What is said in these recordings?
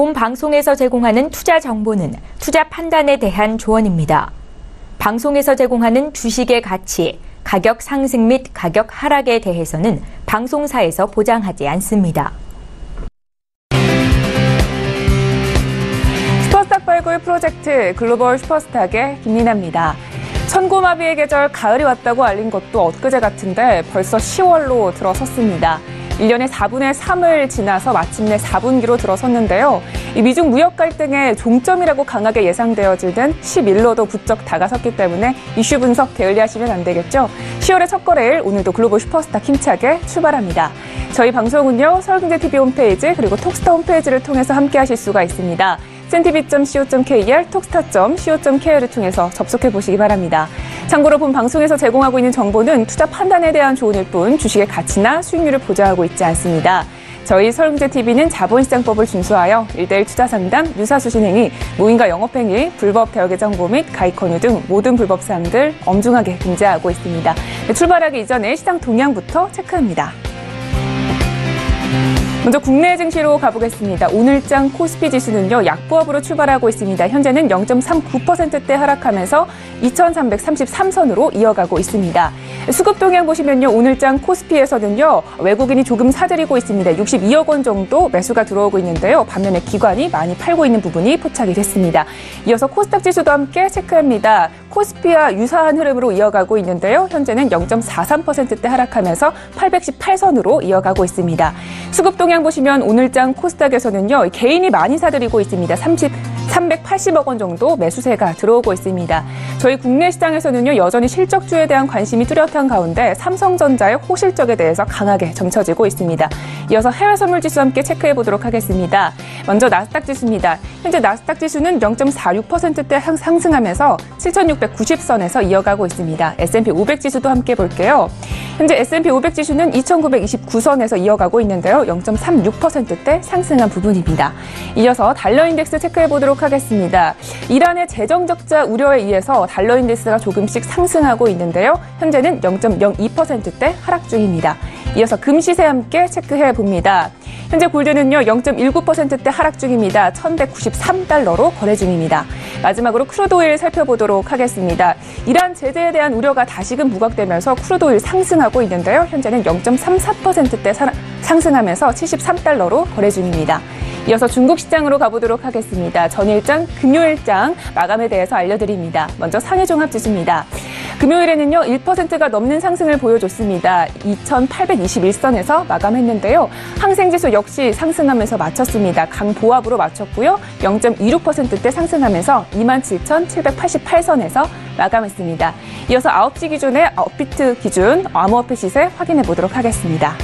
본 방송에서 제공하는 투자 정보는 투자 판단에 대한 조언입니다. 방송에서 제공하는 주식의 가치, 가격 상승 및 가격 하락에 대해서는 방송사에서 보장하지 않습니다. 슈퍼스탁 발굴 프로젝트 글로벌 슈퍼스탁의 김민아입니다. 천고마비의 계절 가을이 왔다고 알린 것도 엊그제 같은데 벌써 10월로 들어섰습니다. 1년의 4분의 3을 지나서 마침내 4분기로 들어섰는데요. 이 미중 무역 갈등의 종점이라고 강하게 예상되어지는 11로도 부쩍 다가섰기 때문에 이슈 분석 게을리하시면 안 되겠죠. 10월의 첫 거래일 오늘도 글로벌 슈퍼스탁 힘차게 출발합니다. 저희 방송은요. 서울경제TV 홈페이지 그리고 톡스타 홈페이지를 통해서 함께하실 수가 있습니다. cntv.co.kr, 톡스타.co.kr을 통해서 접속해 보시기 바랍니다. 참고로 본 방송에서 제공하고 있는 정보는 투자 판단에 대한 조언일 뿐 주식의 가치나 수익률을 보장하고 있지 않습니다. 저희 서울경제TV는 자본시장법을 준수하여 1:1 투자 상담, 유사수신행위, 무인가 영업행위, 불법 대역의 정보 및 가입 권유 등 모든 불법 사항들 엄중하게 금지하고 있습니다. 출발하기 이전에 시장 동향부터 체크합니다. 먼저 국내 증시로 가보겠습니다. 오늘장 코스피 지수는요, 약보합으로 출발하고 있습니다. 현재는 0.39%대 하락하면서 2333선으로 이어가고 있습니다. 수급 동향 보시면요, 오늘장 코스피에서는요, 외국인이 조금 사들이고 있습니다. 62억 원 정도 매수가 들어오고 있는데요. 반면에 기관이 많이 팔고 있는 부분이 포착이 됐습니다. 이어서 코스닥 지수도 함께 체크합니다. 코스피와 유사한 흐름으로 이어가고 있는데요. 현재는 0.43%대 하락하면서 818선으로 이어가고 있습니다. 수급 동향 보시면 오늘장 코스닥에서는요, 개인이 많이 사들이고 있습니다. 380억 원 정도 매수세가 들어오고 있습니다. 저희 국내 시장에서는요, 여전히 실적주에 대한 관심이 뚜렷한 가운데 삼성전자의 호실적에 대해서 강하게 점쳐지고 있습니다. 이어서 해외 선물 지수 함께 체크해 보도록 하겠습니다. 먼저 나스닥 지수입니다. 현재 나스닥 지수는 0.46%대 상승하면서 7,690선에서 이어가고 있습니다. S&P 500 지수도 함께 볼게요. 현재 S&P 500 지수는 2,929선에서 이어가고 있는데요. 0.36%대 상승한 부분입니다. 이어서 달러 인덱스 체크해 보도록 하겠습니다. 이란의 재정 적자 우려에 의해서 달러 인덱스가 조금씩 상승하고 있는데요. 현재는 0.02%대 하락 중입니다. 이어서 금 시세 함께 체크해 봅니다. 현재 골드는요, 0.19%대 하락 중입니다. 1,193달러로 거래 중입니다. 마지막으로 크루드 오일 살펴보도록 하겠습니다. 이란 제재에 대한 우려가 다시금 부각되면서 크루드 오일 상승하고 있는데요. 현재는 0.34%대 상승하면서 73달러로 거래 중입니다. 이어서 중국 시장으로 가보도록 하겠습니다. 전일장, 금요일장 마감에 대해서 알려드립니다. 먼저 상해 종합지수입니다. 금요일에는요, 1%가 넘는 상승을 보여줬습니다. 2,821선에서 마감했는데요. 항생지수 역시 상승하면서 마쳤습니다. 강보합으로 마쳤고요. 0.26%대 상승하면서 27,788선에서 마감했습니다. 이어서 9시 기준의 업비트 기준 암호화폐 시세 확인해 보도록 하겠습니다.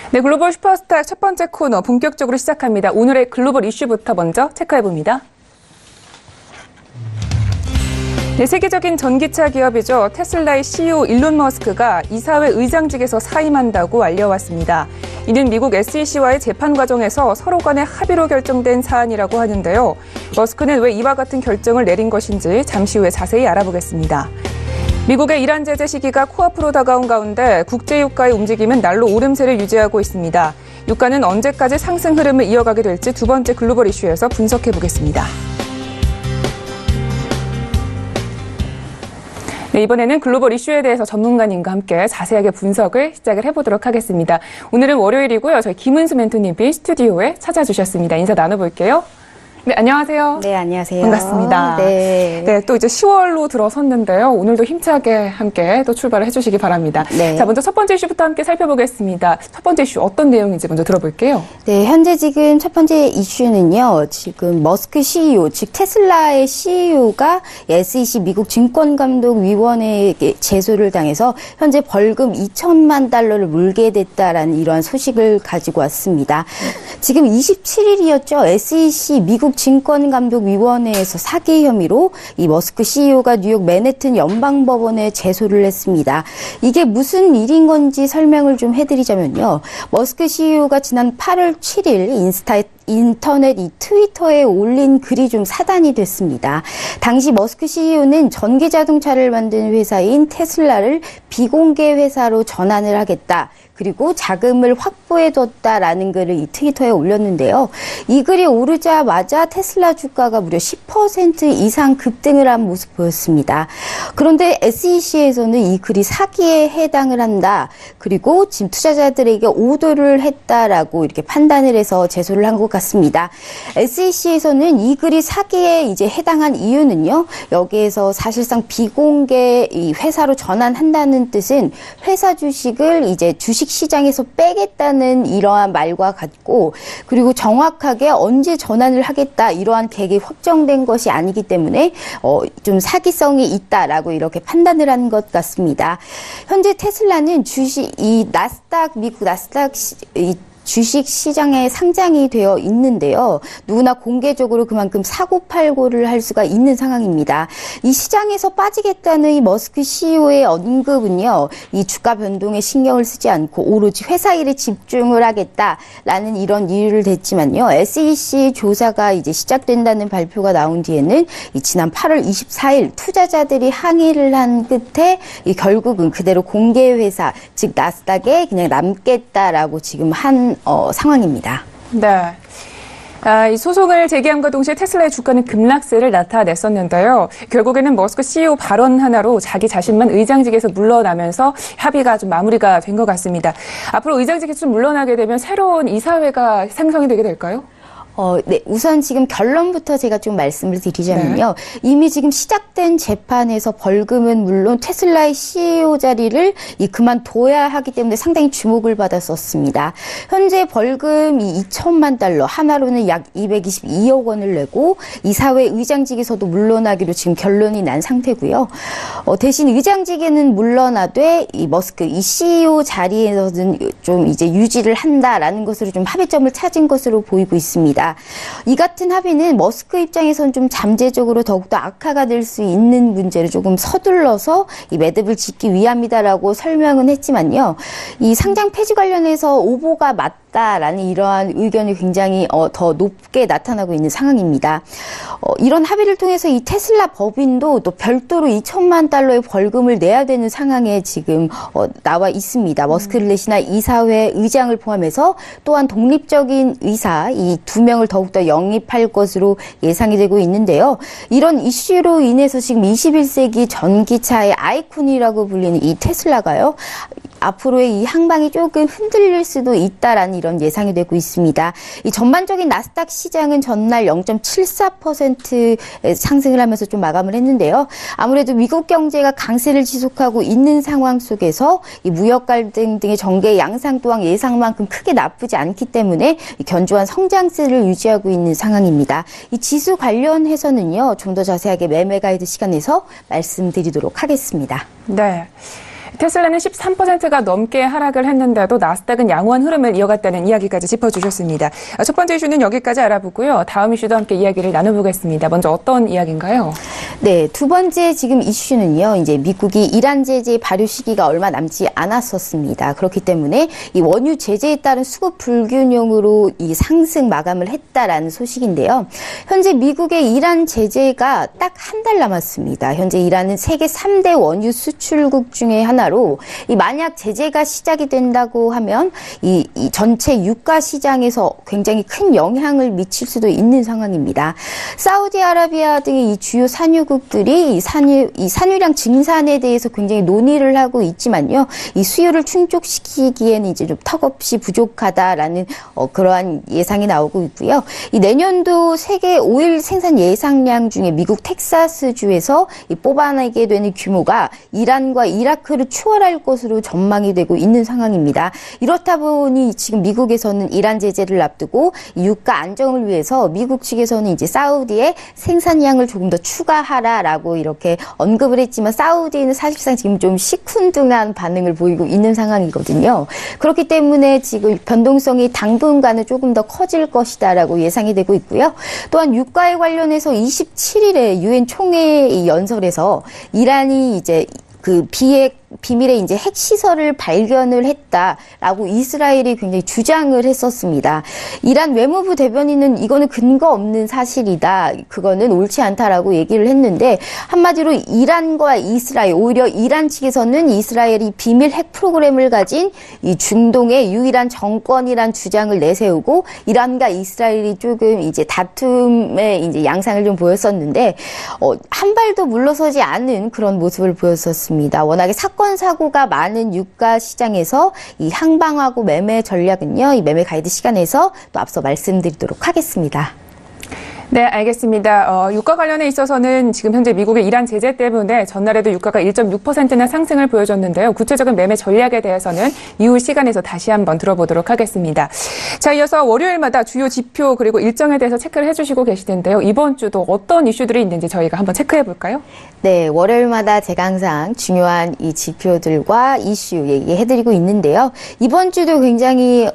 네, 글로벌 슈퍼스탁 첫 번째 코너 본격적으로 시작합니다. 오늘의 글로벌 이슈부터 먼저 체크해봅니다. 네, 세계적인 전기차 기업이죠. 테슬라의 CEO 일론 머스크가 이사회 의장직에서 사임한다고 알려왔습니다. 이는 미국 SEC와의 재판 과정에서 서로 간의 합의로 결정된 사안이라고 하는데요. 머스크는 왜 이와 같은 결정을 내린 것인지 잠시 후에 자세히 알아보겠습니다. 미국의 이란 제재 시기가 코앞으로 다가온 가운데 국제유가의 움직임은 날로 오름세를 유지하고 있습니다. 유가는 언제까지 상승 흐름을 이어가게 될지 두 번째 글로벌 이슈에서 분석해 보겠습니다. 네, 이번에는 글로벌 이슈에 대해서 전문가님과 함께 자세하게 분석을 시작을 해보도록 하겠습니다. 오늘은 월요일이고요. 저희 김은수 멘토님이 스튜디오에 찾아주셨습니다. 인사 나눠볼게요. 네, 안녕하세요. 네, 안녕하세요. 반갑습니다. 네, 또 이제 10월로 들어섰는데요. 오늘도 힘차게 함께 또 출발을 해주시기 바랍니다. 네. 자, 먼저 첫 번째 이슈부터 함께 살펴보겠습니다. 첫 번째 이슈 어떤 내용인지 먼저 들어볼게요. 네, 현재 지금 첫 번째 이슈는요, 지금 머스크 CEO, 즉 테슬라의 CEO가 SEC 미국 증권감독위원회에 제소를 당해서 현재 벌금 2천만 달러를 물게 됐다라는 이러한 소식을 가지고 왔습니다. 지금 27일이었죠. SEC 미국 증권감독위원회에서 사기 혐의로 이 머스크 CEO가 뉴욕 맨해튼 연방법원에 제소를 했습니다. 이게 무슨 일인 건지 설명을 좀 해드리자면요. 머스크 CEO가 지난 8월 7일 인터넷 이 트위터에 올린 글이 좀 사단이 됐습니다. 당시 머스크 CEO는 전기 자동차를 만드는 회사인 테슬라를 비공개 회사로 전환을 하겠다. 그리고 자금을 확보해뒀다라는 글을 이 트위터에 올렸는데요. 이 글이 오르자마자 테슬라 주가가 무려 10% 이상 급등을 한 모습 보였습니다. 그런데 SEC에서는 이 글이 사기에 해당을 한다. 그리고 지금 투자자들에게 오도를 했다라고 이렇게 판단을 해서 제소를 한 것 같습니다. SEC에서는 이 글이 사기에 이제 해당한 이유는요. 여기에서 사실상 비공개 이 회사로 전환한다는 뜻은 회사 주식을 이제 주식 시장에서 빼겠다는 이러한 말과 같고, 그리고 정확하게 언제 전환을 하겠다 이러한 계획이 확정된 것이 아니기 때문에 좀 사기성이 있다라고 이렇게 판단을 한 것 같습니다. 현재 테슬라는 미국 나스닥 주식 시장에 상장이 되어 있는데요. 누구나 공개적으로 그만큼 사고팔고를 할 수가 있는 상황입니다. 이 시장에서 빠지겠다는 이 머스크 CEO의 언급은요. 이 주가 변동에 신경을 쓰지 않고 오로지 회사 일에 집중을 하겠다라는 이런 이유를 댔지만요. SEC 조사가 이제 시작된다는 발표가 나온 뒤에는 지난 8월 24일 투자자들이 항의를 한 끝에 결국은 그대로 공개 회사, 즉 나스닥에 그냥 남겠다라고 지금 한 상황입니다. 네. 이 소송을 제기함과 동시에 테슬라의 주가는 급락세를 나타냈었는데요. 결국에는 머스크 CEO 발언 하나로 자기 자신만 의장직에서 물러나면서 합의가 좀 마무리가 된 것 같습니다. 앞으로 의장직에서 좀 물러나게 되면 새로운 이사회가 생성이 되게 될까요? 네. 우선 지금 결론부터 제가 좀 말씀을 드리자면요. 이미 지금 시작된 재판에서 벌금은 물론 테슬라의 CEO 자리를 그만둬야 하기 때문에 상당히 주목을 받았었습니다. 현재 벌금이 2천만 달러, 하나로는 약 222억 원을 내고 이사회 의장직에서도 물러나기로 지금 결론이 난 상태고요. 대신 의장직에는 물러나되 이 머스크 이 CEO 자리에서는 좀 이제 유지를 한다라는 것으로 좀 합의점을 찾은 것으로 보이고 있습니다. 이 같은 합의는 머스크 입장에서는 좀 잠재적으로 더욱더 악화가 될 수 있는 문제를 조금 서둘러서 이 매듭을 짓기 위함이다라고 설명은 했지만요. 이 상장 폐지 관련해서 오보가 맞다라는 이러한 의견이 굉장히 더 높게 나타나고 있는 상황입니다. 이런 합의를 통해서 이 테슬라 법인도 또 별도로 2천만 달러의 벌금을 내야 되는 상황에 지금 나와 있습니다. 머스크 릴렛이나 이사회 의장을 포함해서 또한 독립적인 의사 이 2명을 더욱더 영입할 것으로 예상이 되고 있는데요. 이런 이슈로 인해서 지금 21세기 전기차의 아이콘이라고 불리는 이 테슬라가요. 앞으로의 이 항방이 조금 흔들릴 수도 있다라는 이런 예상이 되고 있습니다. 이 전반적인 나스닥 시장은 전날 0.74% 상승을 하면서 좀 마감을 했는데요. 아무래도 미국 경제가 강세를 지속하고 있는 상황 속에서 이 무역 갈등 등의 전개 양상 또한 예상만큼 크게 나쁘지 않기 때문에 견조한 성장세를 유지하고 있는 상황입니다. 이 지수 관련해서는요. 좀 더 자세하게 매매 가이드 시간에서 말씀드리도록 하겠습니다. 네. 테슬라는 13%가 넘게 하락을 했는데도 나스닥은 양호한 흐름을 이어갔다는 이야기까지 짚어주셨습니다. 첫 번째 이슈는 여기까지 알아보고요. 다음 이슈도 함께 이야기를 나눠보겠습니다. 먼저 어떤 이야기인가요? 네, 두 번째 지금 이슈는요. 이제 미국이 이란 제재 발효 시기가 얼마 남지 않았었습니다. 그렇기 때문에 이 원유 제재에 따른 수급 불균형으로 이 상승 마감을 했다라는 소식인데요. 현재 미국의 이란 제재가 딱 한 달 남았습니다. 현재 이란은 세계 3대 원유 수출국 중에 하나 하나로 이 만약 제재가 시작이 된다고 하면 이 전체 유가 시장에서 굉장히 큰 영향을 미칠 수도 있는 상황입니다. 사우디아라비아 등의 이 주요 산유국들이 이 산유량 증산에 대해서 굉장히 논의를 하고 있지만요. 이 수요를 충족시키기에는 이제 좀 턱없이 부족하다라는 그러한 예상이 나오고 있고요. 이 내년도 세계 오일 생산 예상량 중에 미국 텍사스주에서 이 뽑아내게 되는 규모가 이란과 이라크를 추월할 것으로 전망이 되고 있는 상황입니다. 이렇다 보니 지금 미국에서는 이란 제재를 앞두고 유가 안정을 위해서 미국 측에서는 이제 사우디의 생산량을 조금 더 추가하라라고 이렇게 언급을 했지만 사우디는 사실상 지금 좀 시큰둥한 반응을 보이고 있는 상황이거든요. 그렇기 때문에 지금 변동성이 당분간은 조금 더 커질 것이다라고 예상이 되고 있고요. 또한 유가에 관련해서 27일에 유엔 총회 연설에서 이란이 이제 그 비밀의 이제 핵시설을 발견을 했다라고 이스라엘이 굉장히 주장을 했었습니다. 이란 외무부 대변인은 이거는 근거 없는 사실이다. 그거는 옳지 않다라고 얘기를 했는데 한마디로 이란과 이스라엘, 오히려 이란 측에서는 이스라엘이 비밀 핵 프로그램을 가진 이 중동의 유일한 정권이란 주장을 내세우고 이란과 이스라엘이 조금 이제 다툼의 이제 양상을 좀 보였었는데 한 발도 물러서지 않은 그런 모습을 보였었습니다. 워낙에 사건 사고가 많은 유가 시장에서 이 항방하고 매매 전략은요, 이 매매 가이드 시간에서 또 앞서 말씀드리도록 하겠습니다. 네, 알겠습니다. 유가 관련해 있어서는 지금 현재 미국의 이란 제재 때문에 전날에도 유가가 1.6%나 상승을 보여줬는데요. 구체적인 매매 전략에 대해서는 이후 시간에서 다시 한번 들어보도록 하겠습니다. 자, 이어서 월요일마다 주요 지표 그리고 일정에 대해서 체크를 해주시고 계시는데요. 이번 주도 어떤 이슈들이 있는지 저희가 한번 체크해 볼까요? 네, 월요일마다 제가 항상 중요한 이 지표들과 이슈 얘기해드리고 있는데요. 이번 주도 굉장히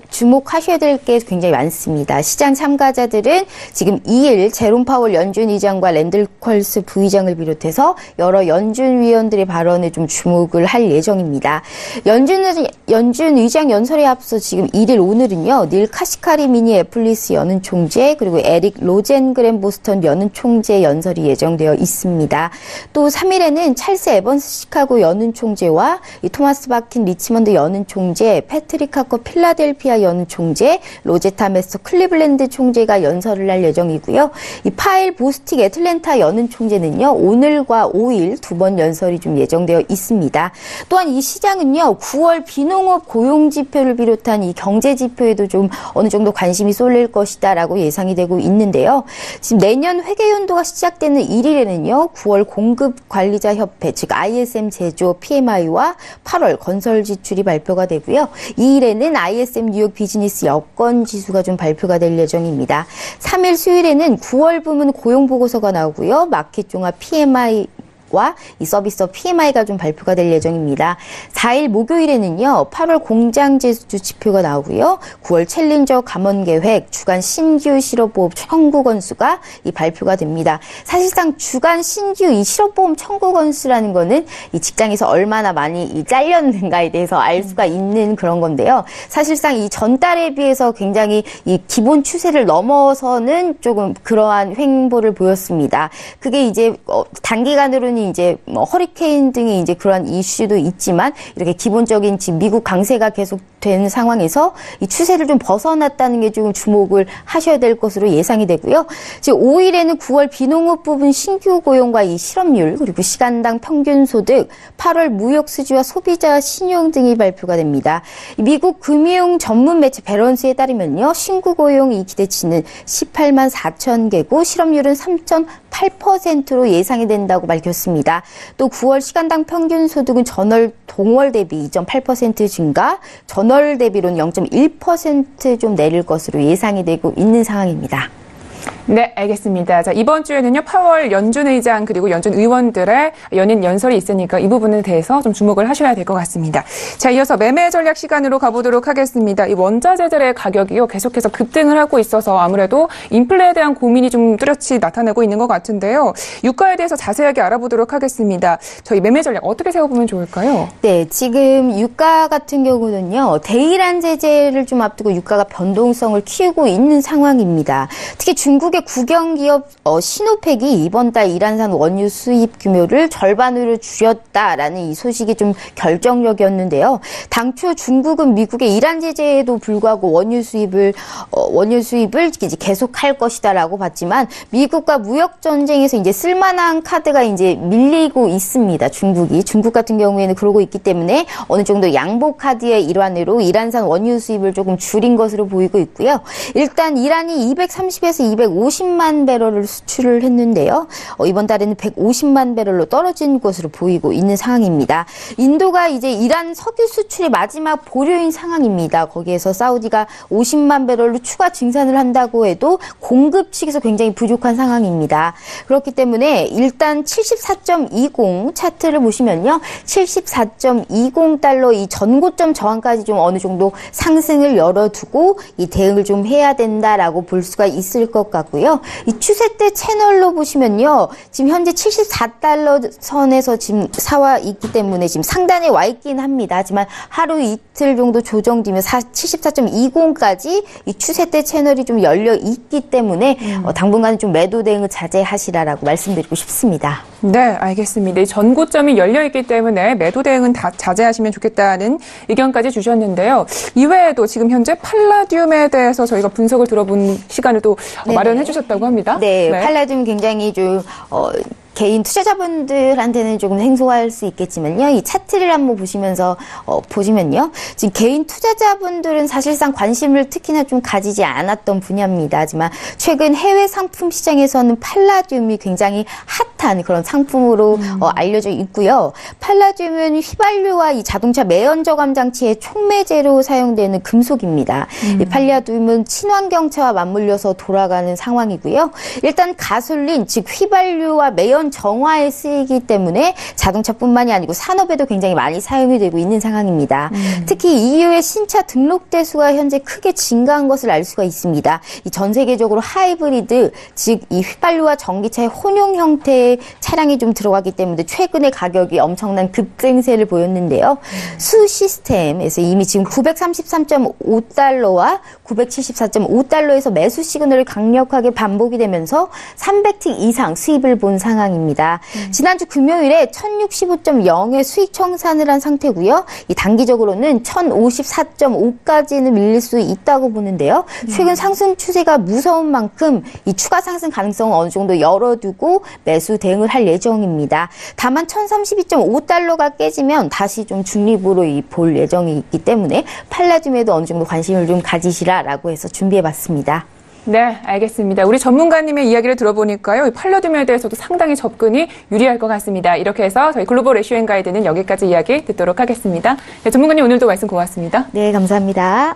주목하셔야 될 게 굉장히 많습니다. 시장 참가자들은 지금 2일 제롬 파월 연준 의장과 랜들 퀄스 부의장을 비롯해서 여러 연준 위원들의 발언에 좀 주목을 할 예정입니다. 연준 의장 연설에 앞서 지금 1일 오늘은요. 닐 카시카리 미니애플리스 연은 총재 그리고 에릭 로젠그램 보스턴 연은 총재 연설이 예정되어 있습니다. 또 3일에는 찰스 에번스 시카고 연은 총재와 이 토마스 바킨 리치먼드 연은 총재, 패트릭 하커 필라델피아 연은 총재, 로제타 메서 클리블랜드 총재가 연설을 할 예정입니다. 이고요. 이 파일 보스틱 애틀랜타 연은 총재는요. 오늘과 5일 두 번 연설이 좀 예정되어 있습니다. 또한 이 시장은요. 9월 비농업 고용 지표를 비롯한 이 경제 지표에도 좀 어느 정도 관심이 쏠릴 것이다라고 예상이 되고 있는데요. 지금 내년 회계 연도가 시작되는 1일에는요. 9월 공급 관리자 협회 즉 ISM 제조업 PMI와 8월 건설 지출이 발표가 되고요. 2일에는 ISM 뉴욕 비즈니스 여건 지수가 좀 발표가 될 예정입니다. 3일 수요일에는 9월 부문 고용 보고서가 나오고요. 마켓 종합 PMI 와 이 서비스업 PMI가 좀 발표가 될 예정입니다. 4일 목요일에는요. 8월 공장 제수 지표가 나오고요. 9월 챌린저 감원 계획, 주간 신규 실업보험 청구 건수가 이 발표가 됩니다. 사실상 주간 신규 이 실업보험 청구 건수라는 거는 이 직장에서 얼마나 많이 이 잘렸는가에 대해서 알 수가 있는 그런 건데요. 사실상 이 전달에 비해서 굉장히 이 기본 추세를 넘어서는 조금 그러한 횡보를 보였습니다. 그게 이제 단기간으로는 이제 허리케인 등의 이제 그러한 이슈도 있지만 이렇게 기본적인 지금 미국 강세가 계속되는 상황에서 이 추세를 좀 벗어났다는 게 좀 주목을 하셔야 될 것으로 예상이 되고요. 지금 5일에는 9월 비농업 부분 신규 고용과 이 실업률 그리고 시간당 평균 소득, 8월 무역 수지와 소비자 신용 등이 발표가 됩니다. 미국 금융 전문 매체 배런스에 따르면요. 신규 고용이 기대치는 18만 4천 개고 실업률은 3.8%로 예상이 된다고 밝혔습니다. 또 9월 시간당 평균 소득은 전월 동월 대비 2.8% 증가, 전월 대비로는 0.1% 좀 내릴 것으로 예상이 되고 있는 상황입니다. 네, 알겠습니다. 자, 이번 주에는요, 8월 연준 의장 그리고 연준 의원들의 연인 연설이 있으니까 이 부분에 대해서 좀 주목을 하셔야 될 것 같습니다. 자, 이어서 매매 전략 시간으로 가보도록 하겠습니다. 이 원자재들의 가격이요, 계속해서 급등을 하고 있어서 아무래도 인플레에 대한 고민이 좀 뚜렷이 나타나고 있는 것 같은데요. 유가에 대해서 자세하게 알아보도록 하겠습니다. 저희 매매 전략 어떻게 세워보면 좋을까요? 네, 지금 유가 같은 경우는요, 대이란 제재를 좀 앞두고 유가가 변동성을 키우고 있는 상황입니다. 특히 중국의 중국의 국영기업 시노팩이 이번 달 이란산 원유 수입 규모를 절반으로 줄였다라는 이 소식이 좀 결정적이었는데요. 당초 중국은 미국의 이란 제재에도 불구하고 원유 수입을 이제 계속할 것이다라고 봤지만 미국과 무역 전쟁에서 이제 쓸만한 카드가 이제 밀리고 있습니다. 중국 같은 경우에는 그러고 있기 때문에 어느 정도 양보 카드의 일환으로 이란산 원유 수입을 조금 줄인 것으로 보이고 있고요. 일단 이란이 230에서 250만 배럴을 수출을 했는데요. 이번 달에는 150만 배럴로 떨어진 것으로 보이고 있는 상황입니다. 인도가 이제 이란 석유 수출의 마지막 보류인 상황입니다. 거기에서 사우디가 50만 배럴로 추가 증산을 한다고 해도 공급 측에서 굉장히 부족한 상황입니다. 그렇기 때문에 일단 74.20 차트를 보시면요. 74.20달러 이 전고점 저항까지 좀 어느 정도 상승을 열어두고 이 대응을 좀 해야 된다라고 볼 수가 있을 것 같고요. 이 추세대 채널로 보시면요. 지금 현재 74달러 선에서 지금 사와 있기 때문에 지금 상단에 와 있긴 합니다. 하지만 하루 이틀 정도 조정되면 74.20까지 이 추세대 채널이 좀 열려 있기 때문에 당분간은 좀 매도 대응을 자제하시라라고 말씀드리고 싶습니다. 네, 알겠습니다. 이 전고점이 열려있기 때문에 매도 대응은 다 자제하시면 좋겠다는 의견까지 주셨는데요. 이외에도 지금 현재 팔라듐에 대해서 저희가 분석을 들어본 시간을 또 마련해 주셨다고 합니다. 네, 팔라듐 굉장히 좀 개인 투자자분들한테는 조금 생소할 수 있겠지만요. 이 차트를 한번 보시면요. 지금 개인 투자자분들은 사실상 관심을 특히나 좀 가지지 않았던 분야입니다. 하지만 최근 해외 상품 시장에서는 팔라듐이 굉장히 핫한 그런 상품으로 알려져 있고요. 팔라듐은 휘발유와 이 자동차 매연 저감 장치의 촉매제로 사용되는 금속입니다. 이 팔라듐은 친환경차와 맞물려서 돌아가는 상황이고요. 일단 가솔린, 즉 휘발유와 매연 정화에 쓰이기 때문에 자동차뿐만이 아니고 산업에도 굉장히 많이 사용이 되고 있는 상황입니다. 특히 EU의 신차 등록 대수가 현재 크게 증가한 것을 알 수가 있습니다. 이 전 세계적으로 하이브리드, 즉 이 휘발유와 전기차의 혼용 형태의 차량이 좀 들어가기 때문에 최근에 가격이 엄청난 급등세를 보였는데요. 수 시스템에서 이미 지금 933.5달러와 974.5달러에서 매수 시그널을 강력하게 반복이 되면서 300틱 이상 수입을 본 상황입니다. 지난주 금요일에 1065.0의 수익 청산을 한 상태고요. 이 단기적으로는 1054.5까지는 밀릴 수 있다고 보는데요. 최근 상승 추세가 무서운 만큼 이 추가 상승 가능성은 어느 정도 열어두고 매수 대응을 할 예정입니다. 다만 1032.5달러가 깨지면 다시 좀 중립으로 볼 예정이 있기 때문에 팔라듐에도 어느 정도 관심을 좀 가지시라라고 해서 준비해봤습니다. 네, 알겠습니다. 우리 전문가님의 이야기를 들어보니까요. 이 팔라듐에 대해서도 상당히 접근이 유리할 것 같습니다. 이렇게 해서 저희 글로벌 이슈 앤 가이드는 여기까지 이야기 듣도록 하겠습니다. 네, 전문가님 오늘도 말씀 고맙습니다. 네, 감사합니다.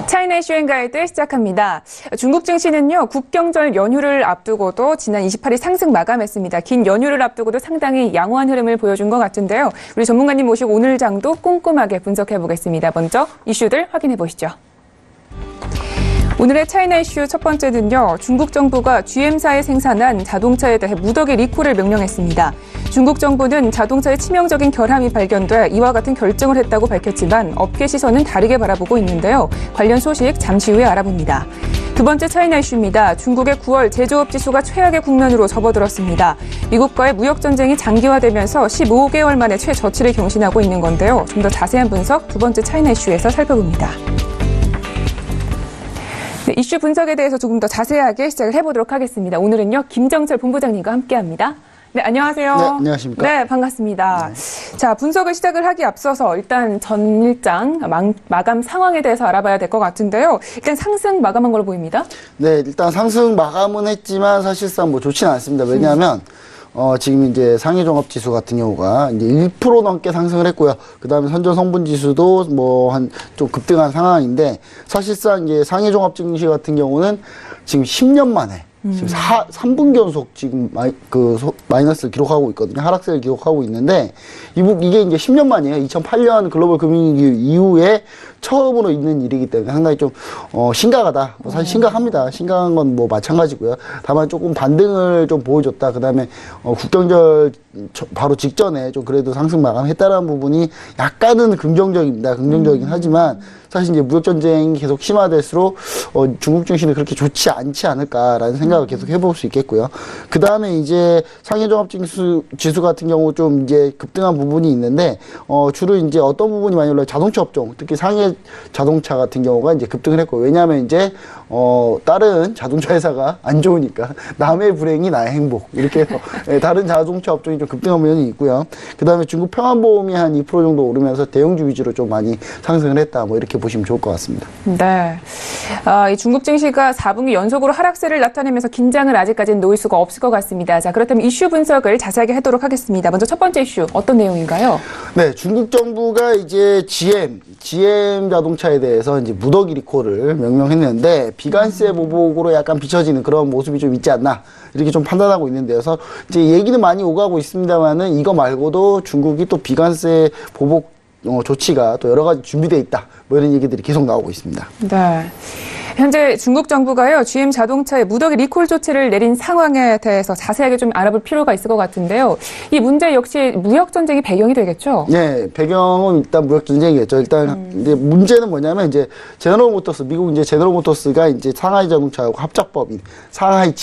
차이나 이슈 앤 가이드 시작합니다. 중국 증시는요, 국경절 연휴를 앞두고도 지난 28일 상승 마감했습니다. 긴 연휴를 앞두고도 상당히 양호한 흐름을 보여준 것 같은데요. 우리 전문가님 모시고 오늘 장도 꼼꼼하게 분석해 보겠습니다. 먼저 이슈들 확인해 보시죠. 오늘의 차이나 이슈 첫 번째는요. 중국 정부가 GM사에 생산한 자동차에 대해 무더기 리콜을 명령했습니다. 중국 정부는 자동차에 치명적인 결함이 발견돼 이와 같은 결정을 했다고 밝혔지만 업계 시선은 다르게 바라보고 있는데요. 관련 소식 잠시 후에 알아봅니다. 두 번째 차이나 이슈입니다. 중국의 9월 제조업 지수가 최악의 국면으로 접어들었습니다. 미국과의 무역 전쟁이 장기화되면서 15개월 만에 최저치를 경신하고 있는 건데요. 좀 더 자세한 분석 두 번째 차이나 이슈에서 살펴봅니다. 네, 이슈 분석에 대해서 조금 더 자세하게 시작을 해보도록 하겠습니다. 오늘은요, 김정철 본부장님과 함께합니다. 네, 안녕하세요. 네, 안녕하십니까. 네, 반갑습니다. 자, 분석을 시작을 하기 앞서서 일단 전일장 마감 상황에 대해서 알아봐야 될 것 같은데요. 일단 상승 마감한 걸로 보입니다. 네, 일단 상승 마감은 했지만 사실상 뭐 좋지는 않습니다. 왜냐하면 지금 이제 상해 종합 지수 같은 경우가 이제 1% 넘게 상승을 했고요. 그 다음에 선전 성분 지수도 뭐 좀 급등한 상황인데 사실상 이제 상해 종합 증시 같은 경우는 지금 10년 만에 지금 3분기 연속 지금 마이너스를 기록하고 있거든요. 하락세를 기록하고 있는데, 이게 이제 10년 만이에요. 2008년 글로벌 금융위기 이후에 처음으로 있는 일이기 때문에 상당히 좀, 심각하다. 뭐 사실 심각합니다. 심각한 건 뭐 마찬가지고요. 다만 조금 반등을 좀 보여줬다. 그 다음에, 국경절 바로 직전에 좀 그래도 상승 마감했다라는 부분이 약간은 긍정적입니다. 긍정적이긴 하지만, 사실 이제 무역전쟁이 계속 심화될수록, 중국 증시는 그렇게 좋지 않지 않을까라는 생각을 계속 해볼 수 있겠고요. 그 다음에 이제 상해종합지수 같은 경우 좀 이제 급등한 부분이 있는데, 주로 이제 어떤 부분이 많이 올라요? 자동차 업종, 특히 상해 자동차 같은 경우가 이제 급등을 했고, 왜냐하면 이제, 다른 자동차 회사가 안 좋으니까, 남의 불행이 나의 행복. 이렇게 해서, 다른 자동차 업종이 좀 급등한 면이 있고요. 그 다음에 중국 평안보험이 한 2% 정도 오르면서 대형주 위주로 좀 많이 상승을 했다. 뭐 이렇게 보시면 좋을 것 같습니다. 네. 이 중국 증시가 4분기 연속으로 하락세를 나타내면서 긴장을 아직까지는 놓을 수가 없을 것 같습니다. 자, 그렇다면 이슈 분석을 자세하게 하도록 하겠습니다. 먼저 첫 번째 이슈 어떤 내용인가요? 네, 중국 정부가 이제 GM 자동차에 대해서 이제 무더기 리콜을 명명했는데 비관세 보복으로 약간 비춰지는 그런 모습이 좀 있지 않나 이렇게 좀 판단하고 있는데요. 그래서 이제 얘기는 많이 오가고 있습니다만은 이거 말고도 중국이 또 비관세 보복 조치가 또 여러 가지 준비되어 있다. 뭐 이런 얘기들이 계속 나오고 있습니다. 네. 현재 중국 정부가요, GM 자동차의 무더기 리콜 조치를 내린 상황에 대해서 자세하게 좀 알아볼 필요가 있을 것 같은데요. 이 문제 역시 무역전쟁이 배경이 되겠죠? 네, 배경은 일단 무역전쟁이겠죠. 일단, 이제 문제는 뭐냐면, 이제, 미국 이제 제너럴 모터스가 이제 상하이 자동차하고 합작법인 상하이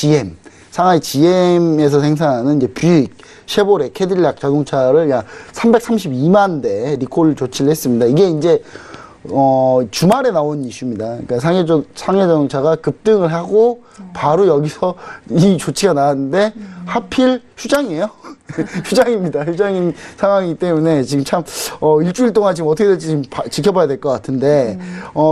GM에서 생산하는 이제 뷰익, 쉐보레, 캐딜락 자동차를 약 332만 대 리콜 조치를 했습니다. 이게 이제, 주말에 나온 이슈입니다. 그러니까 상해 자동차가 급등을 하고 바로 여기서 이 조치가 나왔는데 하필 휴장이에요. 휴장입니다. 휴장인 상황이기 때문에 지금 참 일주일 동안 지금 어떻게 될지 지금 지켜봐야 될 것 같은데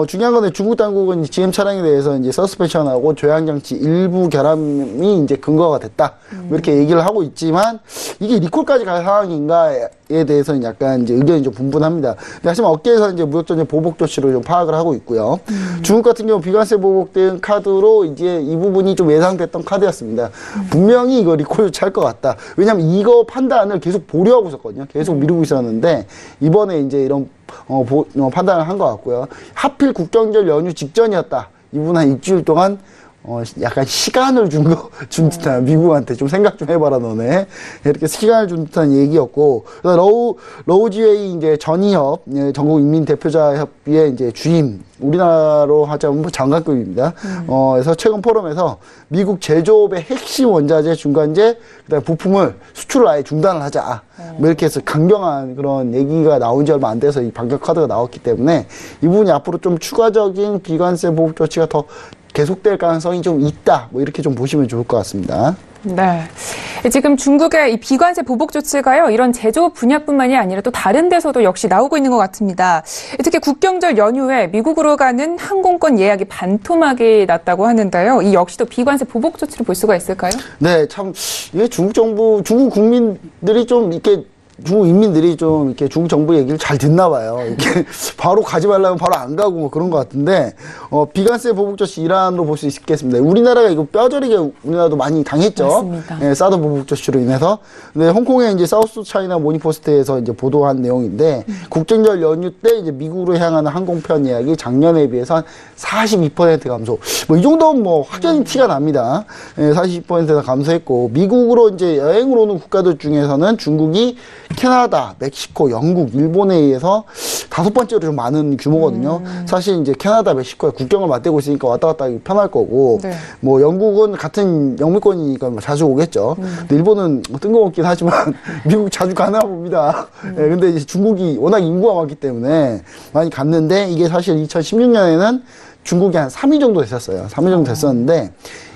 중요한 건 중국 당국은 GM 차량에 대해서 이제 서스펜션하고 조향 장치 일부 결함이 이제 근거가 됐다. 뭐 이렇게 얘기를 하고 있지만 이게 리콜까지 갈 상황인가에 대해서는 약간 이제 의견이 좀 분분합니다. 하지만 업계에서 이제 무역전쟁 보복 조치로 좀 파악을 하고 있고요. 중국 같은 경우 비관세 보복된 카드로 이제 이 부분이 좀 예상됐던 카드였습니다. 분명히 이거 리콜 조치할 것 같다. 왜냐하면 이거 판단을 계속 보류하고 있었거든요. 계속 미루고 있었는데 이번에 이제 이런 판단을 한 것 같고요. 하필 국경절 연휴 직전이었다. 이 부분 한 일주일 동안 약간 시간을 준 듯한, 미국한테 좀 생각 좀 해봐라, 너네. 이렇게 시간을 준 듯한 얘기였고, 러우지웨이 이제 전이협, 전국인민대표자협의회 이제 주임, 우리나라로 하자면 뭐 장관급입니다. 그래서 최근 포럼에서 미국 제조업의 핵심 원자재, 중간재, 그다음에 부품을 수출을 아예 중단을 하자. 뭐 이렇게 해서 강경한 그런 얘기가 나온 지 얼마 안 돼서 이 반격 카드가 나왔기 때문에 이 부분이 앞으로 좀 추가적인 비관세 보복 조치가 더 계속될 가능성이 좀 있다. 뭐 이렇게 좀 보시면 좋을 것 같습니다. 네. 지금 중국의 이 비관세 보복 조치가요, 이런 제조업 분야뿐만이 아니라 또 다른 데서도 역시 나오고 있는 것 같습니다. 특히 국경절 연휴에 미국으로 가는 항공권 예약이 반토막이 났다고 하는데요. 이 역시도 비관세 보복 조치를 볼 수가 있을까요? 네, 참, 이게 중국 국민들이 좀 이렇게 중국 인민들이 좀 이렇게 중국 정부 얘기를 잘 듣나 봐요. 이렇게 바로 가지 말라면 바로 안 가고 뭐 그런 것 같은데, 비관세 보복 조치 일환으로 볼 수 있겠습니다. 우리나라가 이거 뼈저리게 우리나라도 많이 당했죠. 맞습니다. 예, 사드 보복 조치로 인해서. 근데 홍콩의 이제 사우스 차이나 모닝포스트에서 이제 보도한 내용인데, 국정절 연휴 때 이제 미국으로 향하는 항공편 예약이 작년에 비해서 한 42% 감소. 뭐 이 정도면 뭐 확연히 티가 납니다. 예, 42%나 감소했고, 미국으로 이제 여행으로 오는 국가들 중에서는 중국이 캐나다, 멕시코, 영국, 일본에 의해서 5번째로 좀 많은 규모거든요. 사실 이제 캐나다, 멕시코에 국경을 맞대고 있으니까 왔다 갔다 하기 편할 거고, 네. 뭐 영국은 같은 영미권이니까 뭐 자주 오겠죠. 근데 일본은 뜬금없긴 하지만 미국 자주 가나 봅니다. 네, 근데 이제 중국이 워낙 인구가 많기 때문에 많이 갔는데 이게 사실 2016년에는 중국이 한 3위 정도 됐었어요. 3위 정도 됐었는데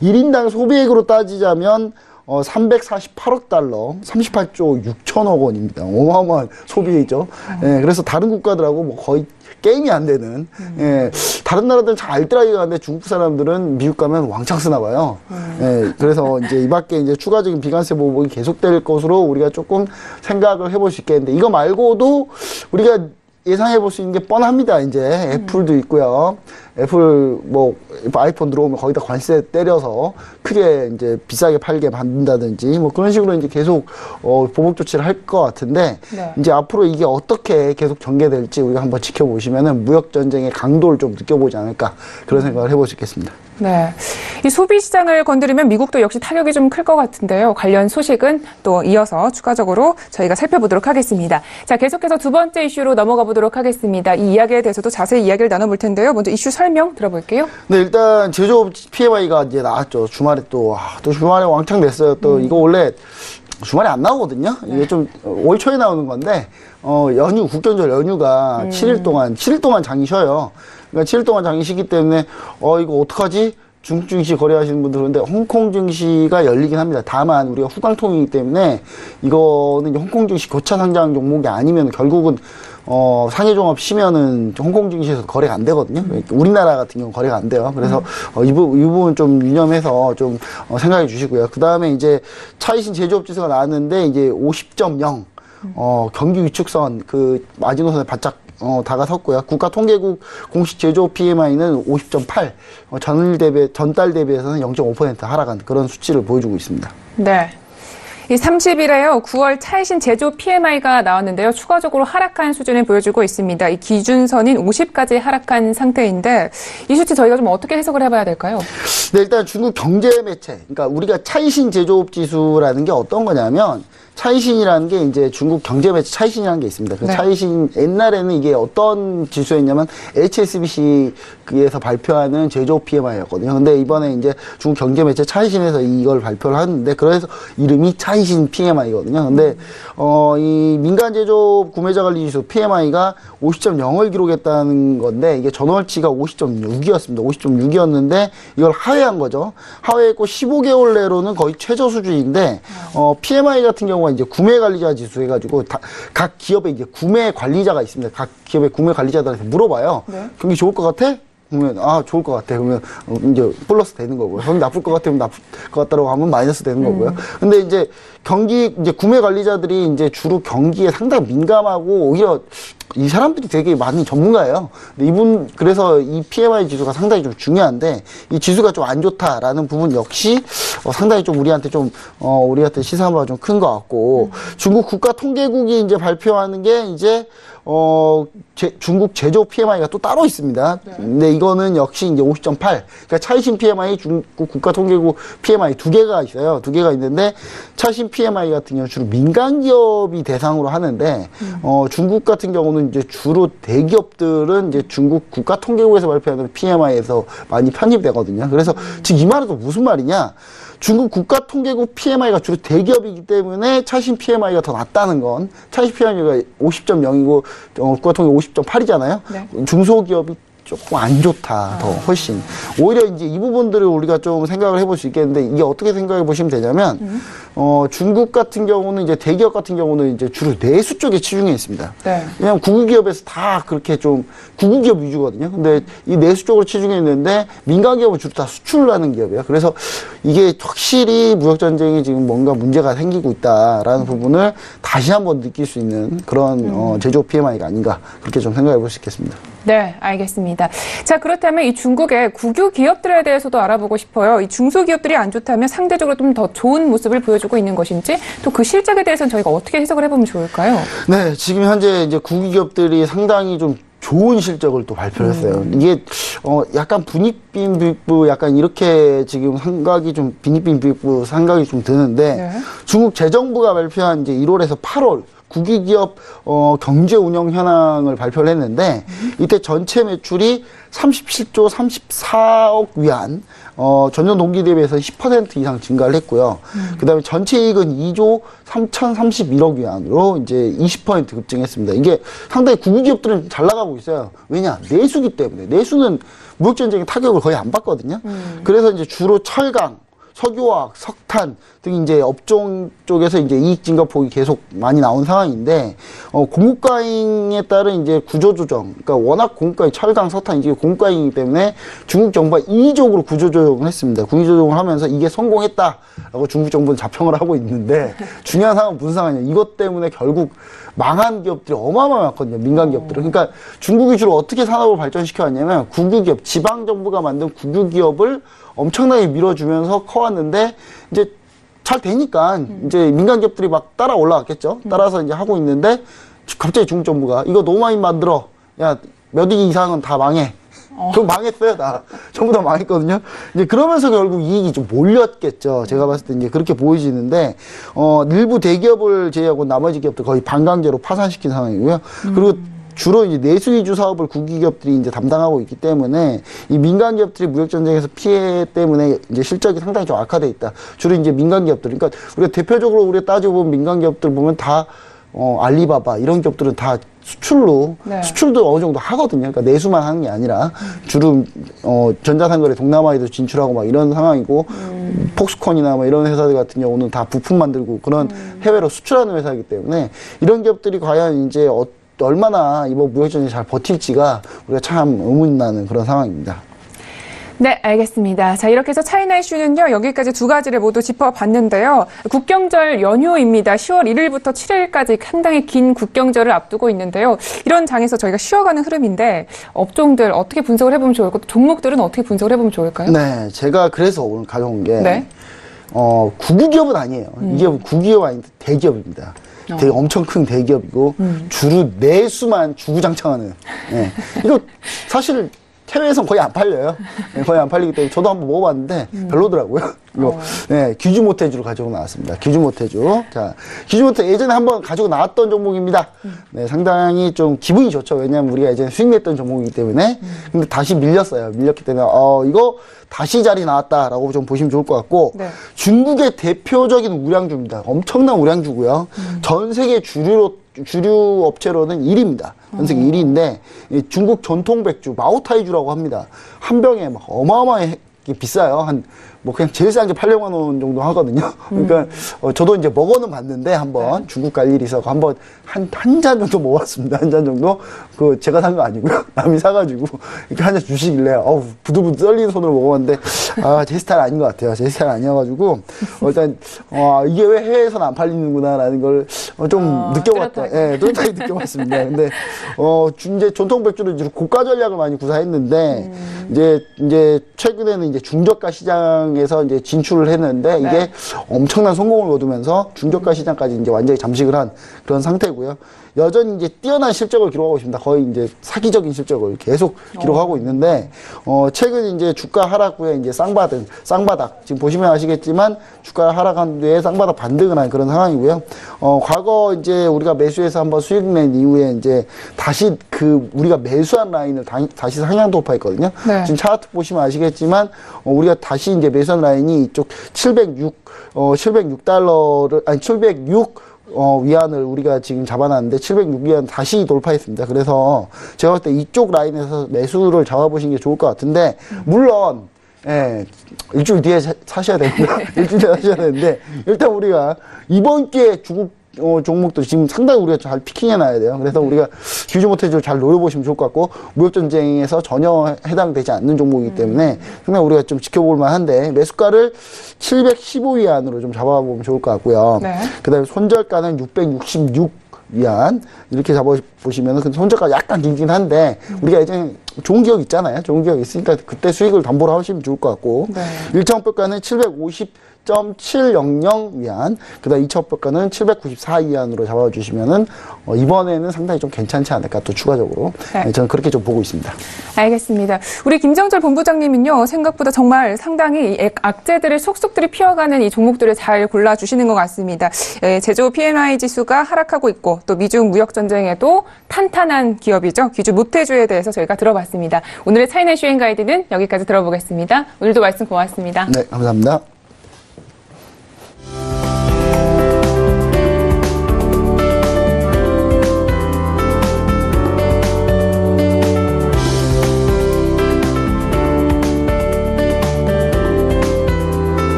1인당 소비액으로 따지자면 348억 달러, 38조 6천억 원입니다. 어마어마한 소비이죠. 예, 그래서 다른 국가들하고 뭐 거의 게임이 안 되는, 예, 다른 나라들은 잘 알뜰하게 가는데 중국 사람들은 미국 가면 왕창 쓰나 봐요. 예, 그래서 이제 이 밖에 이제 추가적인 비관세 보복이 계속될 것으로 우리가 조금 생각을 해볼 수 있겠는데, 이거 말고도 우리가 예상해 볼 수 있는 게 뻔합니다. 이제 애플도 있고요. 애플 뭐 아이폰 들어오면 거기다 관세 때려서 크게 이제 비싸게 팔게 만든다든지 뭐 그런 식으로 이제 계속 보복 조치를 할 것 같은데, 네. 이제 앞으로 이게 어떻게 계속 전개될지 우리가 한번 지켜보시면은 무역 전쟁의 강도를 좀 느껴보지 않을까, 그런 생각을 해볼 수 있겠습니다. 네. 이 소비 시장을 건드리면 미국도 역시 타격이 좀 클 것 같은데요. 관련 소식은 또 이어서 추가적으로 저희가 살펴보도록 하겠습니다. 자, 계속해서 두 번째 이슈로 넘어가 보도록 하겠습니다. 이 이야기에 대해서도 자세히 이야기를 나눠볼 텐데요. 먼저 이슈 설명 들어볼게요. 네, 일단 제조업 PMI가 이제 나왔죠. 주말에 또 주말에 왕창 냈어요. 또 이거 원래 주말에 안 나오거든요. 이게 좀 올 초에 나오는 건데, 국경절 연휴가 7일 동안 장이 쉬어요. 그러니까 7일 동안 장이 쉬기 때문에, 이거 어떡하지? 중국 증시 거래하시는 분들, 그런데 홍콩 증시가 열리긴 합니다. 다만 우리가 후광통이기 때문에 이거는 이제 홍콩 증시 교차 상장 종목이 아니면 결국은 상해종합 쉬면은 홍콩 증시에서 거래가 안 되거든요. 우리나라 같은 경우는 거래가 안 돼요. 그래서 이 부분 좀 유념해서 좀 생각해 주시고요. 그 다음에 이제 차이신 제조업 지수가 나왔는데 이제 50.0 경기 위축선 그 마지노선에 바짝 다가섰고요. 국가통계국 공식 제조업 PMI는 50.8, 전달 대비해서는 0.5% 하락한 그런 수치를 보여주고 있습니다. 네. 이 30일에요. 9월 차이신 제조업 PMI가 나왔는데요. 추가적으로 하락한 수준을 보여주고 있습니다. 이 기준선인 50까지 하락한 상태인데, 이 수치 저희가 좀 어떻게 해석을 해봐야 될까요? 네, 일단 중국 경제 매체, 그러니까 우리가 차이신 제조업 지수라는 게 어떤 거냐면, 차이신이라는 게 이제 중국 경제 매체 차이신이라는 게 있습니다. 그 네. 차이신, 옛날에는 이게 어떤 지수였냐면 HSBC에서 발표하는 제조업 PMI였거든요. 근데 이번에 이제 중국 경제 매체 차이신에서 이걸 발표를 하는데, 그래서 이름이 차이신 PMI거든요. 근데 이 민간 제조업 구매자 관리 지수 PMI가 50.0을 기록했다는 건데, 이게 전월치가 50.6이었습니다. 50.6이었는데 이걸 하회한 거죠. 하회했고 15개월 내로는 거의 최저 수준인데, PMI 같은 경우가 이제 구매 관리자 지수 해가지고 각 기업에 이제 구매 관리자가 있습니다. 각 기업의 구매 관리자들한테 물어봐요. 네. 경기 좋을 것 같아? 그러면 좋을 것 같아. 그러면 이제 플러스 되는 거고요. 경기 나쁠 것 같으면 나쁠 것 같다라고 하면 마이너스 되는 거고요. 근데 이제 이제 구매 관리자들이 이제 주로 경기에 상당히 민감하고, 오히려 이 사람들이 되게 많이 전문가예요. 근데 그래서 이 PMI 지수가 상당히 좀 중요한데, 이 지수가 좀 안 좋다라는 부분 역시 상당히 좀 우리한테 시사한 바가 좀 큰 것 같고, 중국 국가통계국이 이제 발표하는 게 이제 중국 제조업 PMI가 또 따로 있습니다. 네. 근데 이거는 역시 이제 50.8. 그러니까 차이신 PMI, 중국 국가통계국 PMI 두 개가 있어요. 두 개가 있는데, 차이신 PMI 같은 경우는 주로 민간 기업이 대상으로 하는데, 중국 같은 경우는 이제 주로 대기업들은 이제 중국 국가통계국에서 발표하는 PMI에서 많이 편입되거든요. 그래서 즉 이 말은 또 무슨 말이냐? 중국 국가통계국 PMI가 주로 대기업이기 때문에 차이신 PMI가 더 낮다는 건, 차이신 PMI가 50.0이고 국가통계국 50.8이잖아요. 네. 중소기업이 조금 안 좋다, 더 훨씬. 오히려 이제 이 부분들을 우리가 좀 생각을 해볼 수 있겠는데, 이게 어떻게 생각해 보시면 되냐면, 중국 같은 경우는 이제 대기업 같은 경우는 이제 주로 내수 쪽에 치중해 있습니다. 네. 왜냐면 국유기업에서 다 그렇게 좀 국유기업 위주거든요. 근데 이 내수 쪽으로 치중해 있는데, 민간 기업은 주로 다 수출을 하는 기업이에요. 그래서 이게 확실히 무역전쟁이 지금 뭔가 문제가 생기고 있다라는 부분을 다시 한번 느낄 수 있는 그런 제조업 PMI가 아닌가, 그렇게 좀 생각해 볼 수 있겠습니다. 네, 알겠습니다. 자, 그렇다면 이 중국의 국유 기업들에 대해서도 알아보고 싶어요. 이 중소기업들이 안 좋다면 상대적으로 좀 더 좋은 모습을 보여주고 있는 것인지, 또 그 실적에 대해서는 저희가 어떻게 해석을 해보면 좋을까요? 네, 지금 현재 이제 국유 기업들이 상당히 좀 좋은 실적을 또 발표를 했어요. 이게 약간 빈익빈 부익부 약간 이렇게 지금 빈익빈 부익부 생각이 좀 드는데, 네. 중국 재정부가 발표한 이제 1월에서 8월 국유기업 경제 운영 현황을 발표를 했는데, 이때 전체 매출이 37조 34억 위안, 전년 동기 대비해서 10% 이상 증가를 했고요. 그 다음에 전체 이익은 2조 3,031억 위안으로 이제 20% 급증했습니다. 이게 상당히 국유기업들은 잘 나가고 있어요. 왜냐? 내수기 때문에. 내수는 무역전쟁의 타격을 거의 안 받거든요. 그래서 이제 주로 철강, 석유화학, 석탄 등 이제 업종 쪽에서 이제 이익 증가 폭이 계속 많이 나온 상황인데, 공급과잉에 따른 이제 구조조정, 그러니까 워낙 공급과잉, 철강, 석탄 이게 공급과잉이기 때문에 중국 정부가 인위적으로 구조조정을 했습니다. 구조조정을 하면서 이게 성공했다라고 중국 정부는 자평을 하고 있는데, 중요한 상황은 무슨 상황이냐. 이것 때문에 결국 망한 기업들이 어마어마하거든요. 민간 기업들은. 그러니까 중국이 주로 어떻게 산업을 발전시켜 왔냐면 국유기업, 지방정부가 만든 국유기업을 엄청나게 밀어주면서 커왔는데 이제 잘 되니까 이제 민간 기업들이 막 따라 올라왔겠죠. 따라서 이제 하고 있는데 갑자기 중국 정부가 이거 너무 많이 만들어. 야, 몇 위 이상은 다 망해. 그럼 망했어요, 다. 전부 다 망했거든요. 이제 그러면서 결국 이익이 좀 몰렸겠죠. 제가 봤을 때 이제 그렇게 보여지는데, 일부 대기업을 제외하고 나머지 기업들 거의 반강제로 파산시킨 상황이고요. 그리고 주로 이제 내수 위주 사업을 국유기업들이 이제 담당하고 있기 때문에 이 민간 기업들이 무역 전쟁에서 피해 때문에 이제 실적이 상당히 좀 악화돼 있다. 주로 이제 민간 기업들. 그러니까 우리가 대표적으로 우리가 따지고 보면 민간 기업들 보면 다 알리바바 이런 기업들은 다 수출로 네. 수출도 어느 정도 하거든요. 그러니까 내수만 하는 게 아니라 주로 전자상거래 동남아에도 진출하고 막 이런 상황이고 폭스콘이나 뭐 이런 회사들 같은 경우는 다 부품 만들고 그런 해외로 수출하는 회사이기 때문에 이런 기업들이 과연 이제 얼마나 이번 무역전쟁이 잘 버틸지가 우리가 참 의문나는 그런 상황입니다. 네, 알겠습니다. 자, 이렇게 해서 차이나 이슈는요, 여기까지 두 가지를 모두 짚어봤는데요. 국경절 연휴입니다. 10월 1일부터 7일까지 상당히 긴 국경절을 앞두고 있는데요. 이런 장에서 저희가 쉬어가는 흐름인데, 업종들 어떻게 분석을 해보면 좋을까요? 종목들은 어떻게 분석을 해보면 좋을까요? 네, 제가 그래서 오늘 가져온 게, 네. 국유기업은 아니에요. 이게 국유기업 아닌데 대기업입니다. 되게 엄청 큰 대기업이고, 주로 내수만 주구장창하는. 네. 이거 사실, 해외에서는 거의 안 팔려요. 네, 거의 안 팔리기 때문에 저도 한번 먹어봤는데 별로더라고요. 이거 네, 귀주모태주로 가지고 나왔습니다. 귀주모태주. 자, 귀주모태 예전에 한번 가지고 나왔던 종목입니다. 네, 상당히 좀 기분이 좋죠. 왜냐하면 우리가 예전에 수익 냈던 종목이기 때문에. 근데 다시 밀렸어요. 밀렸기 때문에 이거 다시 자리 나왔다라고 좀 보시면 좋을 것 같고, 네. 중국의 대표적인 우량주입니다. 엄청난 우량주고요. 전 세계 주류 업체로는 1위입니다. 전 세계 1위인데 중국 전통 백주 마오타이주라고 합니다. 한 병에 막 어마어마하게 비싸요. 뭐 그냥 제일 싼 게 800만 원 정도 하거든요. 그러니까 저도 이제 먹어는 봤는데 한번 네. 중국 갈 일이 있어서 한번 한 잔 정도 먹었습니다. 한 잔 정도. 제가 산 거 아니고요. 남이 사가지고 이렇게 한 잔 주시길래 부들부들 떨리는 손으로 먹었는데 제 스타일 아닌 것 같아요. 제 스타일 아니어가지고 일단 이게 왜 해외에서는 안 팔리는구나라는 걸 좀 느껴봤다. 예, 뚜렷하게 느껴봤습니다. 근데 이제 전통 백주를 이제 고가 전략을 많이 구사했는데 이제 최근에는 이제 중저가 시장에서 이제 진출을 했는데 이게 네. 엄청난 성공을 거두면서 중저가 시장까지 이제 완전히 잠식을 한 그런 상태고요. 여전히 이제 뛰어난 실적을 기록하고 있습니다. 거의 이제 사기적인 실적을 계속 기록하고 있는데, 최근 이제 주가 하락 후에 이제 쌍바닥. 지금 보시면 아시겠지만, 주가 하락한 뒤에 쌍바닥 반등을 한 그런 상황이고요. 과거 이제 우리가 매수해서 한번 수익 낸 이후에 이제 다시 우리가 매수한 라인을 다시 상향 돌파했거든요. 네. 지금 차트 보시면 아시겠지만, 우리가 다시 이제 매수한 라인이 이쪽 706 위안을 우리가 지금 잡아놨는데 706위안 다시 돌파했습니다. 그래서 제가 볼 때 이쪽 라인에서 매수를 잡아보시는 게 좋을 것 같은데 물론 일주일 뒤에 사셔야 됩니다. 일주일 뒤에 사셔야 되는데 일단 우리가 이번 기회에 중국 종목도 지금 상당히 우리가 잘 피킹해놔야 돼요. 그래서 우리가 귀주모태주를 잘 노려보시면 좋을 것 같고 무역전쟁에서 전혀 해당되지 않는 종목이기 때문에 상당히 우리가 좀 지켜볼 만한데 매수가를 715위안으로 좀 잡아보면 좋을 것 같고요. 네. 그 다음에 손절가는 666위안 이렇게 잡아보시면 그 손절가 약간 길긴 한데 우리가 예전에 좋은 기억 있잖아요. 좋은 기억 있으니까 그때 수익을 담보로 하시면 좋을 것 같고 네. 1차 목표가는 750.700위안, 그 다음 2차 목표가는 794위안으로 잡아주시면은, 이번에는 상당히 좀 괜찮지 않을까, 또 추가적으로. 네. 저는 그렇게 좀 보고 있습니다. 알겠습니다. 우리 김정철 본부장님은요, 생각보다 정말 상당히 악재들을 속속들이 피어가는 이 종목들을 잘 골라주시는 것 같습니다. 제조 PMI 지수가 하락하고 있고, 또 미중 무역전쟁에도 탄탄한 기업이죠. 귀주 모태주에 대해서 저희가 들어봤습니다. 오늘의 차이나 슈행 가이드는 여기까지 들어보겠습니다. 오늘도 말씀 고맙습니다. 네, 감사합니다.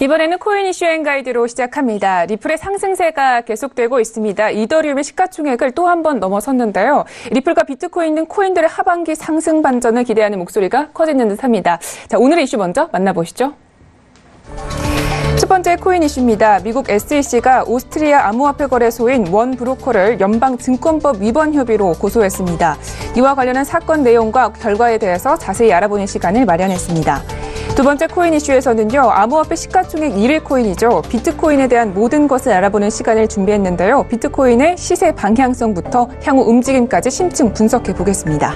이번에는 코인 이슈 앤 가이드로 시작합니다. 리플의 상승세가 계속되고 있습니다. 이더리움의 시가총액을 또 한 번 넘어섰는데요. 리플과 비트코인 등 코인들의 하반기 상승 반전을 기대하는 목소리가 커지는 듯합니다. 자, 오늘의 이슈 먼저 만나보시죠. 첫 번째 코인 이슈입니다. 미국 SEC가 오스트리아 암호화폐 거래소인 원브로커를 연방증권법 위반 혐의로 고소했습니다. 이와 관련한 사건 내용과 결과에 대해서 자세히 알아보는 시간을 마련했습니다. 두 번째 코인 이슈에서는요, 암호화폐 시가총액 1위 코인이죠. 비트코인에 대한 모든 것을 알아보는 시간을 준비했는데요. 비트코인의 시세 방향성부터 향후 움직임까지 심층 분석해 보겠습니다.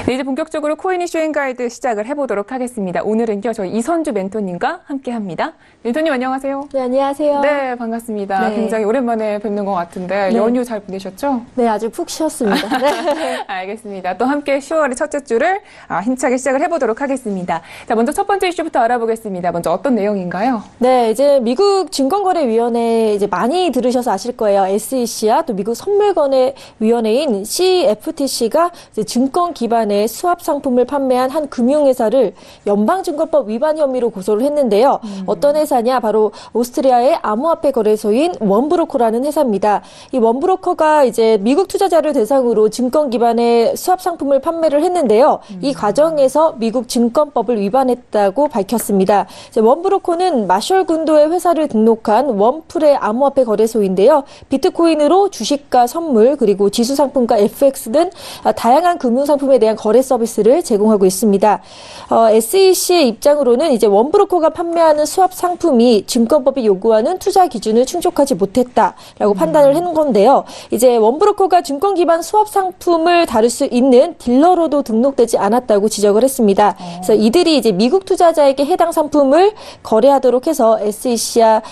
네, 이제 본격적으로 코인 이슈 앤 가이드 시작을 해보도록 하겠습니다. 오늘은요, 저희 이선주 멘토님과 함께합니다. 멘토님 안녕하세요. 네, 안녕하세요. 네, 반갑습니다. 네. 굉장히 오랜만에 뵙는 것 같은데 네. 연휴 잘 보내셨죠? 네, 아주 푹 쉬었습니다. 네. 알겠습니다. 또 함께 10월의 첫째 주를 힘차게 시작을 해보도록 하겠습니다. 자, 먼저 첫 번째 이슈부터 알아보겠습니다. 먼저 어떤 내용인가요? 네, 이제 미국 증권거래위원회 이제 많이 들으셔서 아실 거예요. SEC와 또 미국 선물거래위원회인 CFTC가 이제 증권 기반의 수합 상품을 판매한 한 금융회사를 연방증권법 위반 혐의로 고소를 했는데요. 어떤 회사냐? 바로 오스트리아의 암호화폐 거래소인 원브로커라는 회사입니다. 이 원브로커가 이제 미국 투자자를 대상으로 증권 기반의 수합 상품을 판매를 했는데요. 이 과정에서 미국 증권법을 위반했다고 밝혔습니다. 이제 원브로커는 마셜 군도의 회사를 등록한 원풀의 암호화폐 거래소인데요. 비트코인으로 주식과 선물 그리고 지수 상품과 FX 등 다양한 금융 상품에 대한 거래 서비스를 제공하고 있습니다. SEC의 입장으로는 이제 원브로커가 판매하는 수합 상품이 증권법이 요구하는 투자 기준을 충족하지 못했다라고 판단을 한 건데요. 이제 원브로커가 증권 기반 수합 상품을 다룰 수 있는 딜러로도 등록되지 않았다고 지적을 했습니다. 그래서 이들이 이제 미국 투자자에게 해당 상품을 거래하도록 해서 SEC와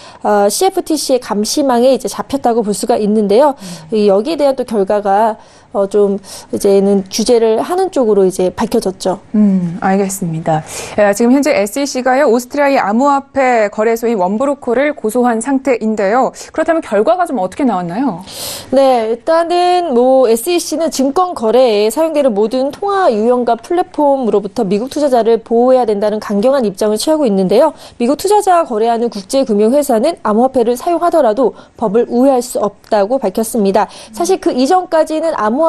CFTC의 감시망에 이제 잡혔다고 볼 수가 있는데요. 여기에 대한 또 결과가 좀 이제는 규제를 하는 쪽으로 이제 밝혀졌죠. 알겠습니다. 지금 현재 SEC가요, 오스트리아의 암호화폐 거래소인 원브로커를 고소한 상태인데요. 그렇다면 결과가 좀 어떻게 나왔나요? 네, 일단은 SEC는 증권 거래에 사용되는 모든 통화 유형과 플랫폼으로부터 미국 투자자를 보호해야 된다는 강경한 입장을 취하고 있는데요. 미국 투자자가 거래하는 국제금융회사는 암호화폐를 사용하더라도 법을 우회할 수 없다고 밝혔습니다. 사실 그 이전까지는 암호화폐로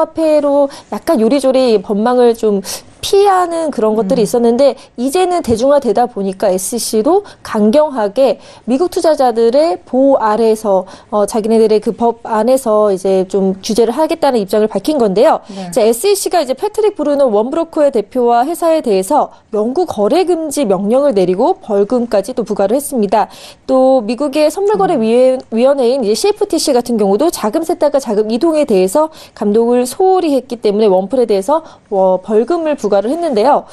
약간 요리조리 법망을 좀 피하는 그런 것들이 있었는데 이제는 대중화되다 보니까 SEC도 강경하게 미국 투자자들의 보호 아래에서 자기네들의 그 법 안에서 이제 좀 규제를 하겠다는 입장을 밝힌 건데요. 네. 이제 SEC가 이제 패트릭 브루너 원브로커의 대표와 회사에 대해서 영구 거래 금지 명령을 내리고 벌금까지 또 부과를 했습니다. 또 미국의 선물거래위원회인 이제 CFTC 같은 경우도 자금 세탁과 자금 이동에 대해서 감독을 소홀히 했기 때문에 원풀에 대해서 벌금을 부과를 했는데요.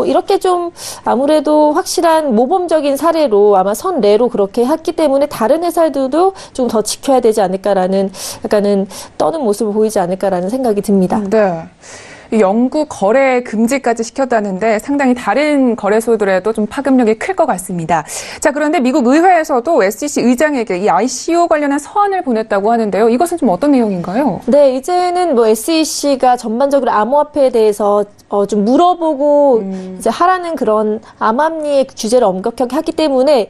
이렇게 좀 아무래도 확실한 모범적인 사례로 아마 선례로 그렇게 했기 때문에 다른 회사들도 좀 더 지켜야 되지 않을까라는 약간은 떠는 모습을 보이지 않을까라는 생각이 듭니다. 네. 영구 거래 금지까지 시켰다는데 상당히 다른 거래소들에도 좀 파급력이 클 것 같습니다. 자, 그런데 미국 의회에서도 SEC 의장에게 이 ICO 관련한 서한을 보냈다고 하는데요. 이것은 좀 어떤 내용인가요? 네, 이제는 SEC가 전반적으로 암호화폐에 대해서 좀 물어보고 이제 하라는 그런 암암리의 규제를 엄격하게 하기 때문에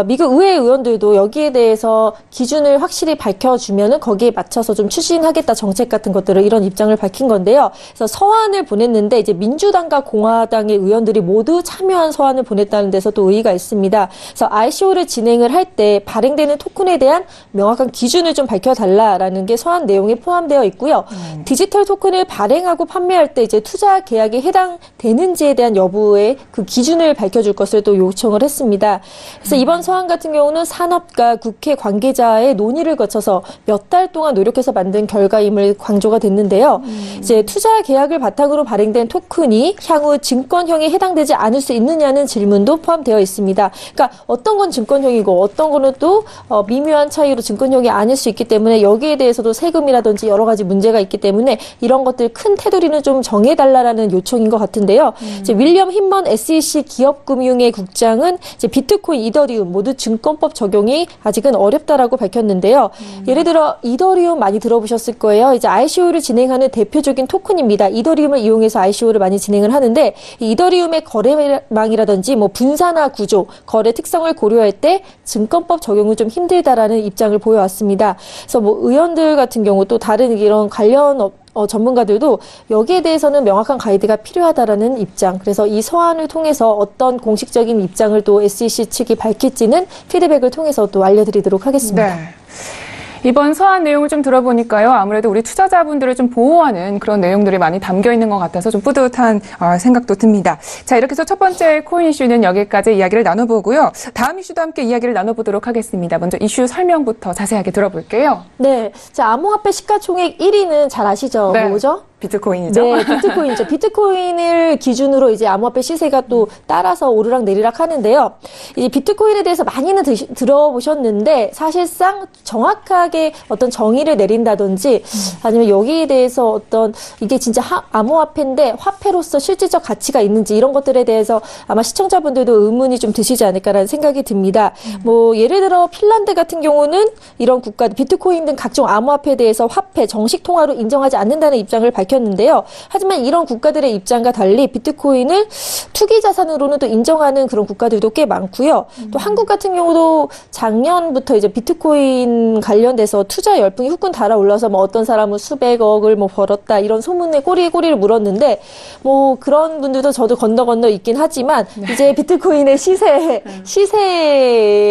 미국 의회 의원들도 여기에 대해서 기준을 확실히 밝혀주면은 거기에 맞춰서 좀 추진하겠다 정책 같은 것들을 이런 입장을 밝힌 건데요. 그래서 서한을 보냈는데 이제 민주당과 공화당의 의원들이 모두 참여한 서한을 보냈다는 데서 또 의의가 있습니다. 그래서 ICO를 진행을 할 때 발행되는 토큰에 대한 명확한 기준을 좀 밝혀달라라는 게 서한 내용에 포함되어 있고요. 디지털 토큰을 발행하고 판매할 때 이제 투자 계약에 해당되는지에 대한 여부의 그 기준을 밝혀줄 것을 또 요청을 했습니다. 그래서 이번 서한 같은 경우는 산업과 국회 관계자의 논의를 거쳐서 몇 달 동안 노력해서 만든 결과임을 강조가 됐는데요. 이제 투자 계약을 바탕으로 발행된 토큰이 향후 증권형에 해당되지 않을 수 있느냐는 질문도 포함되어 있습니다. 그러니까 어떤 건 증권형이고 어떤 거는 또 미묘한 차이로 증권형이 아닐 수 있기 때문에 여기에 대해서도 세금이라든지 여러 가지 문제가 있기 때문에 이런 것들 큰 테두리는 좀 정해달라는 해달라는 요청인 것 같은데요. 이제 윌리엄 힌먼 SEC 기업금융의 국장은 이제 비트코인, 이더리움 모두 증권법 적용이 아직은 어렵다라고 밝혔는데요. 예를 들어 이더리움 많이 들어보셨을 거예요. 이제 ICO를 진행하는 대표적인 토큰입니다. 이더리움을 이용해서 ICO를 많이 진행을 하는데 이 이더리움의 거래망이라든지 뭐 분산화 구조, 거래 특성을 고려할 때 증권법 적용은 좀 힘들다라는 입장을 보여왔습니다. 그래서 뭐 의원들 같은 경우 또 다른 이런 관련 전문가들도 여기에 대해서는 명확한 가이드가 필요하다라는 입장. 그래서 이 서한을 통해서 어떤 공식적인 입장을 또 SEC 측이 밝힐지는 피드백을 통해서 또 알려드리도록 하겠습니다. 네. 이번 서한 내용을 좀 들어보니까요. 아무래도 우리 투자자분들을 좀 보호하는 그런 내용들이 많이 담겨 있는 것 같아서 좀 뿌듯한 생각도 듭니다. 자, 이렇게 해서 첫 번째 코인 이슈는 여기까지 이야기를 나눠보고요. 다음 이슈도 함께 이야기를 나눠보도록 하겠습니다. 먼저 이슈 설명부터 자세하게 들어볼게요. 네. 자, 암호화폐 시가총액 1위는 잘 아시죠? 네. 뭐죠? 비트코인이죠. 네, 비트코인이죠. 비트코인을 기준으로 이제 암호화폐 시세가 또 따라서 오르락 내리락 하는데요. 이제 비트코인에 대해서 많이는 들어보셨는데 사실상 정확하게 어떤 정의를 내린다든지 아니면 여기에 대해서 어떤 이게 진짜 암호화폐인데 화폐로서 실질적 가치가 있는지 이런 것들에 대해서 아마 시청자분들도 의문이 좀 드시지 않을까라는 생각이 듭니다. 뭐 예를 들어 핀란드 같은 경우는 이런 국가 비트코인 등 각종 암호화폐에 대해서 화폐 정식 통화로 인정하지 않는다는 입장을 밝혔는데요. 하지만 이런 국가들의 입장과 달리 비트코인을 투기 자산으로는 또 인정하는 그런 국가들도 꽤 많고요. 또 한국 같은 경우도 작년부터 이제 비트코인 관련돼서 투자 열풍이 후끈 달아올라서 뭐 어떤 사람은 수백억을 뭐 벌었다 이런 소문에 꼬리를 물었는데 뭐 그런 분들도 저도 건너 있긴 하지만 이제 비트코인의 시세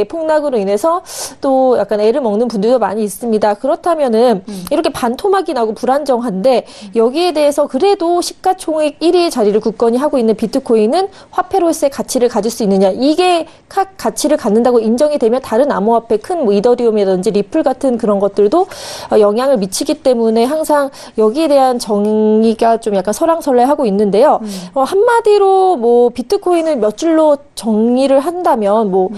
폭락으로 인해서 또 약간 애를 먹는 분들도 많이 있습니다. 그렇다면은 이렇게 반토막이 나고 불안정한데 여기에 대해서 그래도 시가총액 1위의 자리를 굳건히 하고 있는 비트코인은 화폐로서의 가치를 가질 수 있느냐. 이게 가치를 갖는다고 인정이 되면 다른 암호화폐 큰 뭐 이더리움이라든지 리플 같은 그런 것들도 영향을 미치기 때문에 항상 여기에 대한 정의가 좀 약간 설왕설래하고 있는데요. 한마디로 뭐 비트코인을 몇 줄로 정의를 한다면 뭐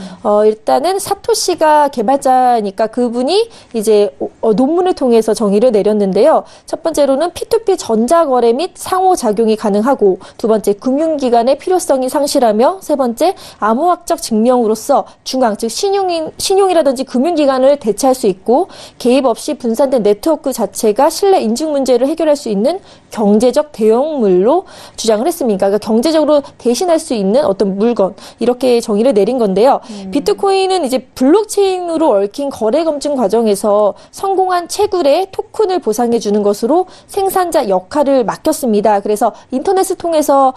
일단은 사토시가 개발자니까 그분이 이제 논문을 통해서 정의를 내렸는데요. 첫 번째로는 P2P 전자거래 및 상호작용이 가능하고 두 번째 금융기관의 필요성이 상실하며 세 번째 암호학적 증명으로서 중앙 즉 신용이라든지 금융기관을 대체할 수 있고 개입 없이 분산된 네트워크 자체가 신뢰 인증 문제를 해결할 수 있는 경제적 대형물로 주장을 했습니다. 그러니까 경제적으로 대신할 수 있는 어떤 물건 이렇게 정의를 내린 건데요. 비트코인은 이제 블록체인으로 얽힌 거래 검증 과정에서 성공한 채굴의 토큰을 보상해 주는 것으로 생산자 역할을 맡겼습니다. 그래서 인터넷을 통해서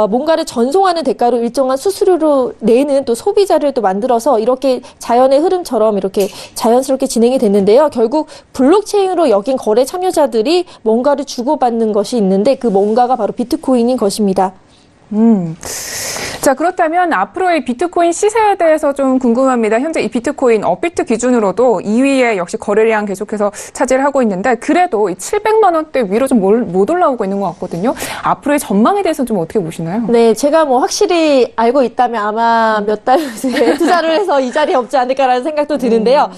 뭔가를 전송하는 대가로 일정한 수수료로 내는 또 소비자를 또 만들어서 이렇게 자연의 흐름처럼 이렇게 자연스럽게 진행이 됐는데요. 결국 블록체인으로 여긴 거래 참여자들이 뭔가를 주고받는 것이 있는데 그 뭔가가 바로 비트코인인 것입니다. 자, 그렇다면 앞으로의 비트코인 시세에 대해서 좀 궁금합니다. 현재 이 비트코인 업비트 기준으로도 2위에 역시 거래량 계속해서 차지를 하고 있는데 그래도 이 700만 원대 위로 좀 못 올라오고 있는 것 같거든요. 앞으로의 전망에 대해서는 좀 어떻게 보시나요? 네, 제가 뭐 확실히 알고 있다면 아마 몇 달 후에 투자를 해서 이 자리에 없지 않을까라는 생각도 드는데요.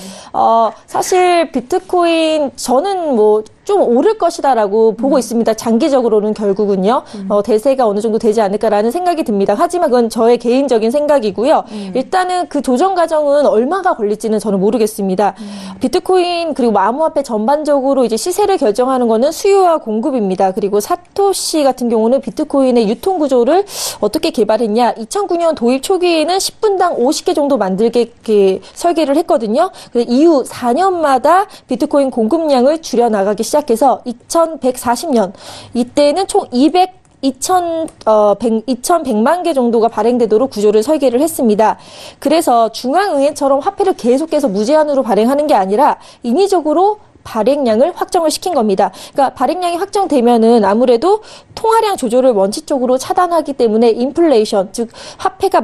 사실 비트코인 저는 뭐 좀 오를 것이다라고 보고 있습니다. 장기적으로는 결국은요. 대세가 어느 정도 되지 않을까라는 생각이 듭니다. 하지만 그건 저의 개인적인 생각이고요. 일단은 그 조정 과정은 얼마가 걸릴지는 저는 모르겠습니다. 비트코인 그리고 암호화폐 전반적으로 이제 시세를 결정하는 거는 수요와 공급입니다. 그리고 사토시 같은 경우는 비트코인의 유통 구조를 어떻게 개발했냐. 2009년 도입 초기에는 10분당 50개 정도 만들게 설계를 했거든요. 이후 4년마다 비트코인 공급량을 줄여나가기 시작해서 2140년 이때는 총 2100만 개 정도가 발행되도록 구조를 설계를 했습니다. 그래서 중앙은행처럼 화폐를 계속해서 무제한으로 발행하는 게 아니라 인위적으로 발행량을 확정을 시킨 겁니다. 그러니까 발행량이 확정되면은 아무래도 통화량 조절을 원칙적으로 차단하기 때문에 인플레이션, 즉 화폐가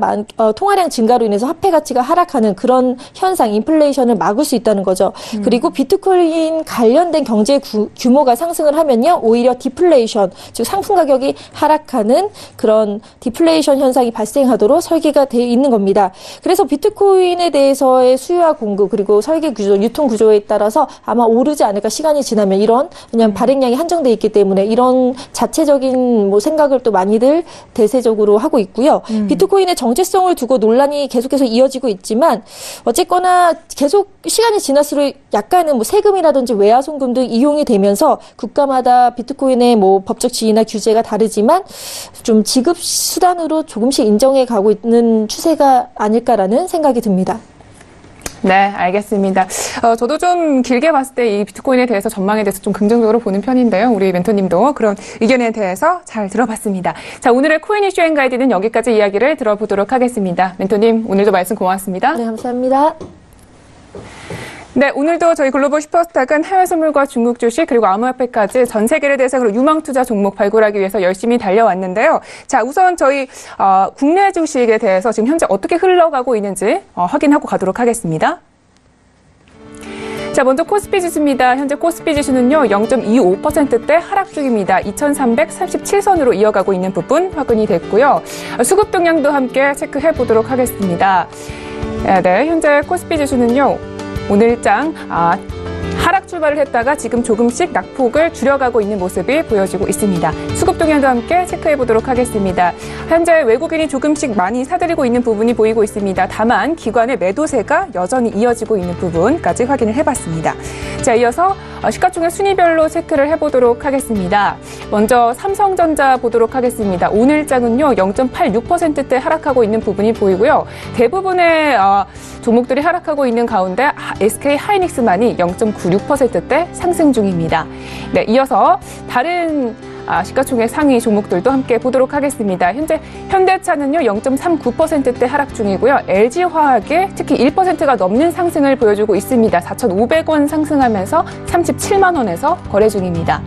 통화량 증가로 인해서 화폐 가치가 하락하는 그런 현상, 인플레이션을 막을 수 있다는 거죠. 그리고 비트코인 관련된 경제 규모가 상승을 하면요, 오히려 디플레이션, 즉 상품 가격이 하락하는 그런 디플레이션 현상이 발생하도록 설계가 되어 있는 겁니다. 그래서 비트코인에 대해서의 수요와 공급 그리고 설계 구조, 유통 구조에 따라서 아마 오르 오르지 않을까 시간이 지나면 이런 그냥 발행량이 한정돼 있기 때문에 이런 자체적인 뭐 생각을 또 많이들 대세적으로 하고 있고요. 비트코인의 정체성을 두고 논란이 계속해서 이어지고 있지만 어쨌거나 계속 시간이 지날수록 약간은 뭐 세금이라든지 외화 송금 등 이용이 되면서 국가마다 비트코인의 뭐 법적 지위나 규제가 다르지만 좀 지급 수단으로 조금씩 인정해 가고 있는 추세가 아닐까라는 생각이 듭니다. 네, 알겠습니다. 저도 좀 길게 봤을 때 이 비트코인에 대해서 전망에 대해서 좀 긍정적으로 보는 편인데요. 우리 멘토님도 그런 의견에 대해서 잘 들어봤습니다. 자, 오늘의 코인 이슈 앤 가이드는 여기까지 이야기를 들어보도록 하겠습니다. 멘토님, 오늘도 말씀 고맙습니다. 네, 감사합니다. 네, 오늘도 저희 글로벌 슈퍼스탁은 해외 선물과 중국 주식 그리고 암호화폐까지 전 세계를 대상으로 유망 투자 종목 발굴하기 위해서 열심히 달려왔는데요. 자, 우선 저희 국내 주식에 대해서 지금 현재 어떻게 흘러가고 있는지 확인하고 가도록 하겠습니다. 자, 먼저 코스피 지수입니다. 현재 코스피 지수는요, 0.25%대 하락 중입니다. 2337선으로 이어가고 있는 부분 확인이 됐고요. 수급 동향도 함께 체크해 보도록 하겠습니다. 네, 현재 코스피 지수는요, 오늘장 하락 출발을 했다가 지금 조금씩 낙폭을 줄여가고 있는 모습이 보여지고 있습니다. 수급 동향도 함께 체크해 보도록 하겠습니다. 현재 외국인이 조금씩 많이 사들이고 있는 부분이 보이고 있습니다. 다만 기관의 매도세가 여전히 이어지고 있는 부분까지 확인을 해봤습니다. 자, 이어서 시가총액 순위별로 체크를 해보도록 하겠습니다. 먼저 삼성전자 보도록 하겠습니다. 오늘장은요 0.86%대 하락하고 있는 부분이 보이고요. 대부분의 종목들이 하락하고 있는 가운데 SK 하이닉스만이 0.96%대 상승 중입니다. 네, 이어서 다른 시가총액 상위 종목들도 함께 보도록 하겠습니다. 현재 현대차는요 0.39%대 하락 중이고요. LG화학이 특히 1%가 넘는 상승을 보여주고 있습니다. 4,500원 상승하면서 37만 원에서 거래 중입니다.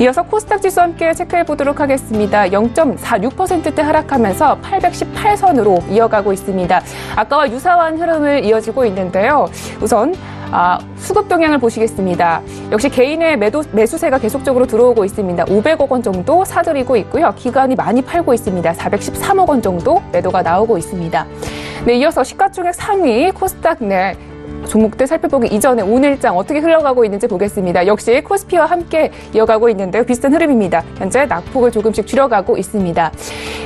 이어서 코스닥 지수 함께 체크해 보도록 하겠습니다. 0.46%대 하락하면서 818선으로 이어가고 있습니다. 아까와 유사한 흐름을 이어지고 있는데요. 우선 수급 동향을 보시겠습니다. 역시 개인의 매수세가 계속적으로 들어오고 있습니다. 500억 원 정도 사들이고 있고요. 기관이 많이 팔고 있습니다. 413억 원 정도 매도가 나오고 있습니다. 네, 이어서 시가총액 상위 코스닥 내 종목들 살펴보기 이전에 오늘장 어떻게 흘러가고 있는지 보겠습니다. 역시 코스피와 함께 이어가고 있는데요. 비슷한 흐름입니다. 현재 낙폭을 조금씩 줄여가고 있습니다.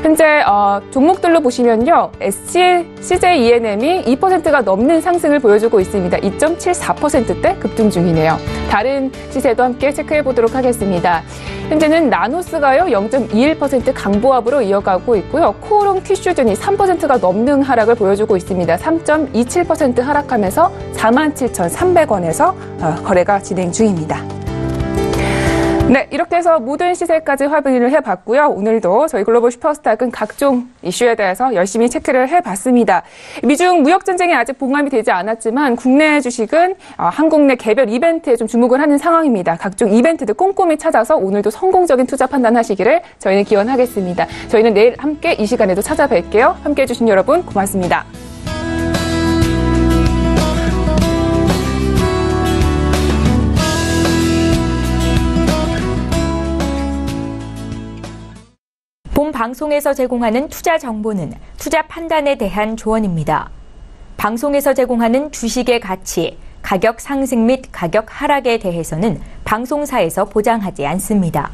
현재 종목들로 보시면요. CJENM이 2%가 넘는 상승을 보여주고 있습니다. 2.74%대 급등 중이네요. 다른 시세도 함께 체크해 보도록 하겠습니다. 현재는 나노스가요 0.21% 강보합으로 이어가고 있고요. 코오롱 티슈전이 3%가 넘는 하락을 보여주고 있습니다. 3.27% 하락하면서 47,300원에서 거래가 진행 중입니다. 네, 이렇게 해서 모든 시세까지 확인을 해봤고요. 오늘도 저희 글로벌 슈퍼스탁은 각종 이슈에 대해서 열심히 체크를 해봤습니다. 미중 무역전쟁이 아직 봉합이 되지 않았지만 국내 주식은 한국 내 개별 이벤트에 좀 주목을 하는 상황입니다. 각종 이벤트들 꼼꼼히 찾아서 오늘도 성공적인 투자 판단하시기를 저희는 기원하겠습니다. 저희는 내일 함께 이 시간에도 찾아뵐게요. 함께해 주신 여러분 고맙습니다. 본 방송에서 제공하는 투자 정보는 투자 판단에 대한 조언입니다. 방송에서 제공하는 주식의 가치, 가격 상승 및 가격 하락에 대해서는 방송사에서 보장하지 않습니다.